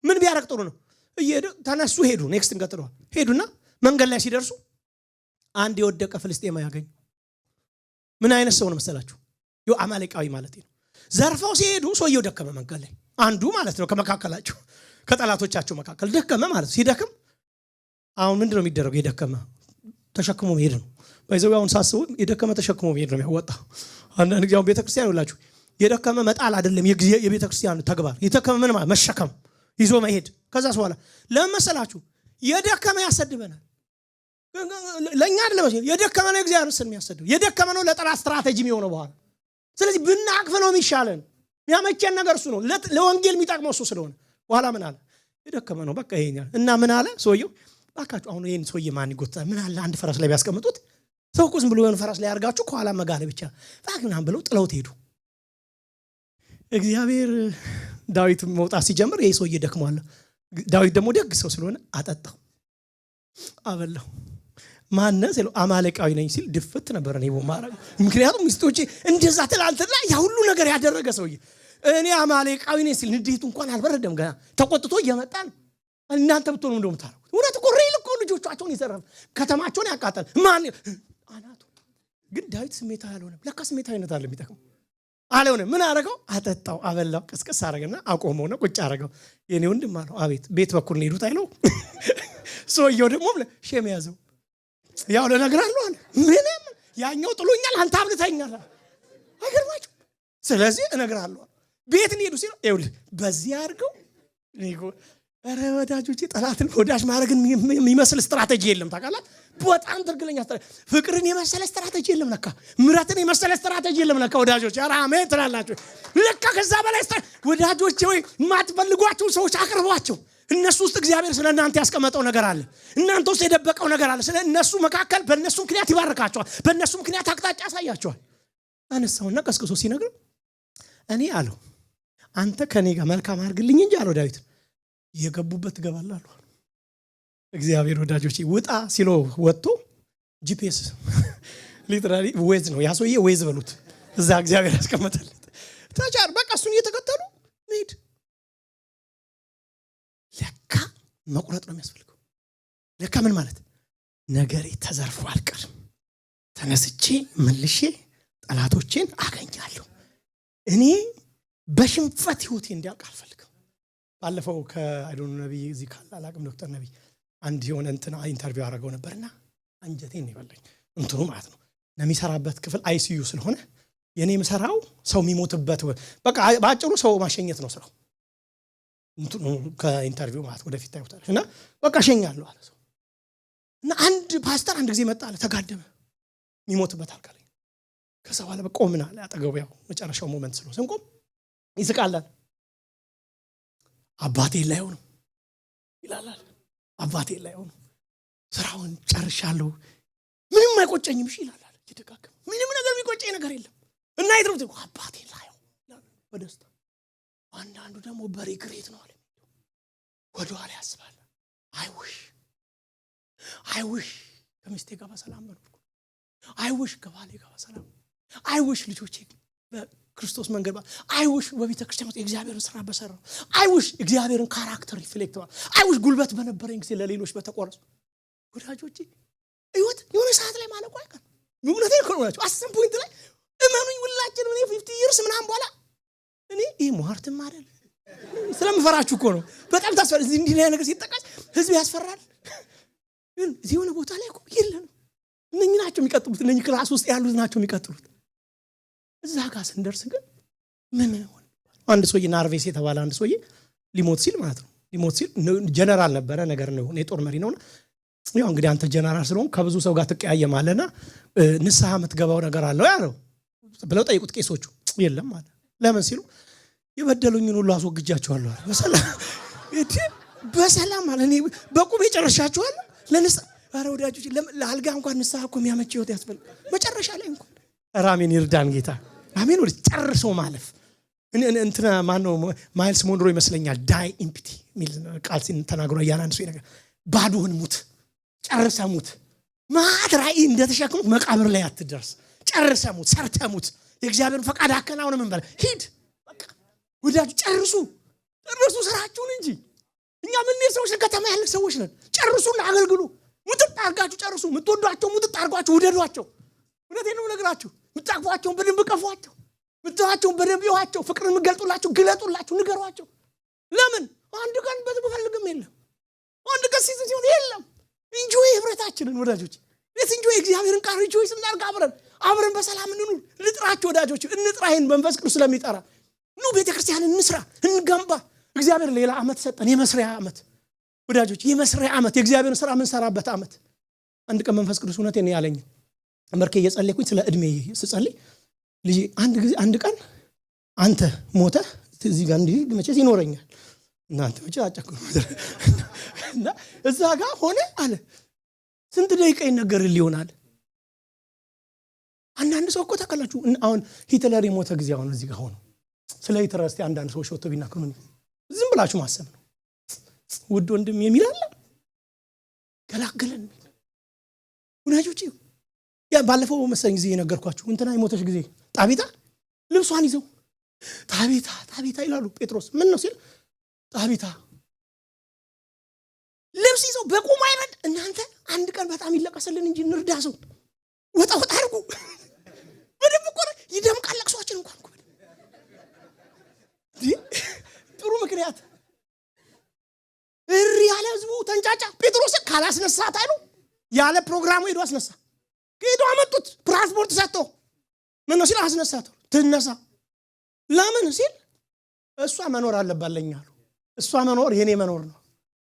ምን ቢያረግ ጥሩ ነው? እየሄዱ ተነሱ ሄዱ። ኔክስት እንቀጥለዋል። ሄዱና መንገድ ላይ ሲደርሱ አንድ የወደቀ ፍልስጤማ ያገኙ። ምን አይነት ሰው ነው መሰላችሁ? አማሌቃዊ ማለት ነው። ዘርፈው ሲሄዱ ሰውየው ደከመ። መንገድ ላይ አንዱ ማለት ነው ከመካከላቸው ከጠላቶቻቸው መካከል ደከመ ማለት ሲደክም አሁን ምንድነው የሚደረገው? የደከመ ተሸክሞ መሄድ ነው። ባይዘው አሁን ሳስበው የደከመ ተሸክሞ መሄድ ነው የሚያወጣ። አንዳንድ ጊዜ አሁን ቤተክርስቲያን ይላችሁ የደከመ መጣል አይደለም የቤተክርስቲያን ተግባር። የደከመ ምን ማለት መሸከም ይዞ መሄድ። ከዛስ በኋላ ለምን መሰላችሁ? የደከመ ያሰድበናል። ለኛ አይደለም የደከመ ነው እግዚአብሔር ስም ያሰድብ። የደከመ ነው ለጠላት ስትራቴጂ የሚሆነው በኋላ። ስለዚህ ብናቅፍ ነው የሚሻለን። ያመቸን ነገር እሱ ነው። ለወንጌል የሚጠቅመው እሱ ስለሆነ በኋላ ምን አለ? የደከመ ነው በቃ ይሄኛ እና ምን አለ ሰውየው? ባካችሁ አሁን ይሄን ሰውዬ ማን ይጎታል? ምን አለ አንድ ፈረስ ላይ ቢያስቀምጡት ሰው ቁስ ብሎ የሆነ ፈረስ ላይ ያርጋችሁ ከኋላ መጋለ ብቻ ባክናም ብለው ጥለውት ሄዱ። እግዚአብሔር ዳዊት መውጣት ሲጀምር ይሄ ሰውዬ ደክሟል። ዳዊት ደግሞ ደግ ሰው ስለሆነ አጠጣው አበላው። ማነስ ሲለው አማሌቃዊ ነኝ ሲል ድፍት ነበር ነው ማረግ። ምክንያቱም ሚስቶቼ እንደዛ ትላንትና ያ ሁሉ ነገር ያደረገ ሰውዬ እኔ አማሌቃዊ ነኝ ሲል ንዴቱ እንኳን አልበረደም። ገና ተቆጥቶ እየመጣ ነው። እናንተ ብትሆኑ እንደውም ታረቁ። እውነት እኮ ሪል እኮ ልጆቻቸውን ይዘረፍ ከተማቸውን ያቃጠል ማን አናቱ። ግን ዳዊት ስሜታዊ አልሆነም። ለካ ስሜታዊነት አለ የሚጠቅም አልሆነም። ምን አረገው? አጠጣው አበላው። ቅስቅስ አረገና አቆመውና ቁጭ አረገው። የኔ ወንድም አለው አቤት ቤት በኩል ነው ሄዱት አይለው። ሰውየው ደግሞ ሸም ያዘው። ያው ለነግራለሁ አለ ምንም ያኛው ጥሎኛል አንተ አብልተኛል አይገርማችሁ። ስለዚህ እነግራለሁ ቤት ሊሄዱ ሲሉ ይኸውልህ በዚህ አድርገው ኧረ ወዳጆቼ ጠላትን ወዳጅ ማድረግን የሚመስል ስትራቴጂ የለም። ታውቃለህ በጣም ትርግለኛ ፍቅርን የመሰለ ስትራቴጂ የለም። ለካ ምሕረትን የመሰለ ስትራቴጂ የለም። ለካ ወዳጆቼ ኧረ አሜን ትላላችሁ። ለካ ከዛ በላይ ወዳጆቼ ወይ የማትፈልጓቸው ሰዎች አቅርቧቸው። እነሱ ውስጥ እግዚአብሔር ስለ እናንተ ያስቀመጠው ነገር አለ። እናንተ ውስጥ የደበቀው ነገር አለ። ስለ እነሱ መካከል በእነሱ ምክንያት ይባርካቸዋል። በእነሱ ምክንያት አቅጣጫ ያሳያቸዋል። አነሳውና ቀስቅሶ ሲነግረው እኔ አለው አንተ ከኔ ጋር መልካም አድርግልኝ እንጂ አለው ዳዊት የገቡበት ትገባለህ አለው። እግዚአብሔር ወዳጆቼ ውጣ ሲሎ ወጥቶ ጂፒኤስ ሊትራሊ ዌዝ ነው ያሰውዬ ዌዝ በሉት እዛ እግዚአብሔር ያስቀመጠለት ታቻር በቃ እሱን እየተከተሉ መሄድ። ለካ መቁረጥ ነው የሚያስፈልገው። ለካ ምን ማለት ነገሬ ተዘርፎ አልቀርም፣ ተነስቼ መልሼ ጠላቶቼን አገኛለሁ። እኔ በሽንፈት ህይወቴ እንዲያልቅ አልፈልግም። ባለፈው ከአይዶን ነብይ እዚህ ካለ አላቅም ዶክተር ነብይ አንድ የሆነ እንትና ኢንተርቪው አደረገው ነበርና አንጀቴን ይበላኝ እንትኑ ማለት ነው ለሚሰራበት ክፍል አይሲዩ ስለሆነ የኔ መሰራው ሰው የሚሞትበት በቃ ባጭሩ ሰው ማሸኘት ነው ስራው እንትኑ ከኢንተርቪው ማለት ወደፊት ታዩታል እና በቃ ሸኛለሁ አለ ሰው እና አንድ ፓስተር አንድ ጊዜ መጣ አለ ተጋደመ የሚሞትበት አልካለ ከዛ በኋላ በቆምና አለ አጠገቡ ያው መጨረሻው ሞመንት ስለሆነ ስንቆም ይስቃል አባቴ ላይ ሆኖ ይላል አባቴ ላይ ሆኖ ስራውን ጨርሻለሁ ምንም አይቆጨኝም እሺ ይላል ይደጋገም ምንም ነገር የሚቆጨኝ ነገር የለም እና ይድሩት አባቴ ላይ ይላል በደስታ አንዳንዱ ደግሞ በሪግሬት ነው አለ ወደ ኋላ ያስባል አይውሽ ከሚስቴ ጋር በሰላም ነው አይውሽ ከባሌ ጋር በሰላም አይውሽ ልጆቼ በክርስቶስ መንገድ አይውሽ በቤተ ክርስቲያን እግዚአብሔርን ስራ በሰራው አይውሽ እግዚአብሔርን ካራክተር ሪፍሌክት አይውሽ ጉልበት በነበረኝ ጊዜ ለሌሎች በተቆረሱ ወዳጆቼ ህይወት የሆነ ሰዓት ላይ ማለቁ አይቀር ምክንያቱም ይኮናችሁ አስም ፖይንት ላይ እመኑኝ ሁላችን እኔ 50 years ምናምን በኋላ እኔ ይሄ ሟርትም አይደል ስለምፈራችሁ እኮ ነው በጣም ታስፈራ እንዲህ ነገር ሲጠቃስ ህዝብ ያስፈራል ግን እዚህ የሆነ ቦታ ላይ እኮ የለም እነኚህ ናቸው የሚቀጥሉት እነኚህ ክላስ ውስጥ ያሉት ናቸው የሚቀጥሉት እዛ ጋር ስንደርስ ግን ምን ሆነ አንድ ሰውዬ ናርቬስ የተባለ አንድ ሰውዬ ሊሞት ሲል ማለት ነው ሊሞት ሲል ጀነራል ነበረ ነገር ነው የጦር መሪ ነውና ያው እንግዲህ አንተ ጀነራል ስለሆን ከብዙ ሰው ጋር ትቀያየማለና ንስሐ የምትገባው ነገር አለው ያለው ብለው ጠይቁት ቄሶቹ የለም ማለት ለምን ሲሉ የበደሉኝን ሁሉ አስወግጃቸዋለሁ አለ በሰላም ማለት እኔ በቁም የጨረሻቸዋል ለንስሐ ኧረ ወዳጆች ለአልጋ እንኳን ንስሐ እኮ የሚያመች ህይወት ያስፈልግ መጨረሻ ላይ እንኳን ራሜን ይርዳን ጌታ አሜን ወደ ጨርሶ ማለፍ እንትና ማን ነው ማይልስ ሞንሮ ይመስለኛል ዳይ ኢምፒቲ ሚል ቃል ሲን ተናግሮ ያናንሱ ነገር ባዶህን ሙት ጨርሰ ሙት ማትራይ እንደተሸከሙት መቃብር ላይ አትደርስ ጨርሰ ሙት ሰርተ ሙት የእግዚአብሔርን ፈቃድ አከናውነ ምን በለ ሂድ በቃ ወዳጆች ጨርሱ ስራችሁን እንጂ እኛ ምን ነው ሰዎች ከተማ ያለ ሰዎች ነን ጨርሱና አገልግሉ ሙጥጥ አርጋችሁ ጨርሱ ምትወዷቸው ሙጥጥ አርጋችሁ ውደዷቸው እውነቴን ነው ነግራችሁ ምታቅፏቸው በደንብ ቀፏቸው ምታዋቸው በደንብ ይዋቸው ፍቅርን ምገልጡላችሁ ግለጡላችሁ ንገሯቸው ለምን አንድ ቀን በትፈልግም የለም አንድ ቀን ሲሆን የለም ኢንጆይ ህብረታችንን ወዳጆች ኢንጆይ እግዚአብሔርን ቃል ኢንጆይ ስናርጋ አብረን በሰላም እንኑር ልጥራችሁ ወዳጆች እንጥራይን መንፈስ ቅዱስ ስለሚጠራ ኑ ቤተክርስቲያን እንስራ እንገንባ እግዚአብሔር ሌላ አመት ሰጠን የመስሪያ አመት ወዳጆች የመስሪያ አመት የእግዚአብሔርን ስራ ምን ሰራበት አመት አንድ ቀን መንፈስ ቅዱስ እውነቴን ያለኝ መርኬ እየጸለይኩኝ ስለ እድሜ ስጸልይ ልጅ አንድ ቀን አንተ ሞተ እዚህ ጋር እንዲህ መቼስ ይኖረኛል እናንተ መቼስ አጨኩ እና እዛ ጋር ሆነ አለ ስንት ደቂቃ ይነገርልህ ይሆናል አንዳንድ ሰው እኮ ተቀላችሁ አሁን ሂትለር የሞተ ጊዜ አሁን እዚህ ጋር ሆኖ ስለ ሂትለር እስቲ አንዳንድ ሰዎች ወጥቶ ቢናገሩ ዝም ብላችሁ ማሰብ ነው ውድ ወንድም የሚላል ገላገለን ወዳጆች ያ ባለፈው መሰለኝ ጊዜ የነገርኳችሁ እንትና የሞተች ጊዜ ጣቢታ ልብሷን ይዘው ጣቢታ ይላሉ ጴጥሮስ ምን ነው ሲል ጣቢታ ልብስ ይዘው በቁም አይረድ እናንተ አንድ ቀን በጣም ይለቀሰልን እንጂ እንርዳ ሰው ወጣ አርጉ በደም ቆረ ይደምቃል ለቅሷችን እንኳን ጥሩ ምክንያት ያለ ህዝቡ ተንጫጫ ጴጥሮስ ካላስነሳት አይሉ ያለ ፕሮግራሙ ሄዶ አስነሳ ሄዶ አመጡት ትራንስፖርት ሰጥተው ምን ነው ሲል አስነሳት ትነሳ ለምን ሲል እሷ መኖር አለባለኛሉ እሷ መኖር የኔ መኖር ነው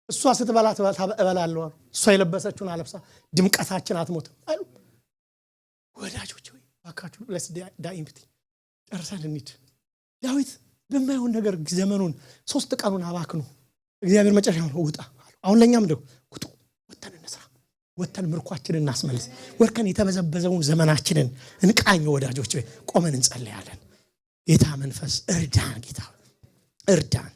እሷ ስትበላ እበላለሁ እሷ የለበሰችውን አለብሳ ድምቀታችን አትሞትም አይሉ ወዳጆች ወይ ባካችሁ ለስ ዳኢምፕቲ ጨርሰን እንሂድ ዳዊት በማይሆን ነገር ዘመኑን 3 ቀኑን አባክኑ እግዚአብሔር መጨረሻው ውጣ አሁን ለኛም ደው ቁጡ ወተን እንስራ ወተን ምርኳችንን እናስመልስ ወርከን የተበዘበዘውን ዘመናችንን እንቃኝ ወዳጆች ቆመን እንጸልያለን ጌታ መንፈስ እርዳን ጌታ እርዳን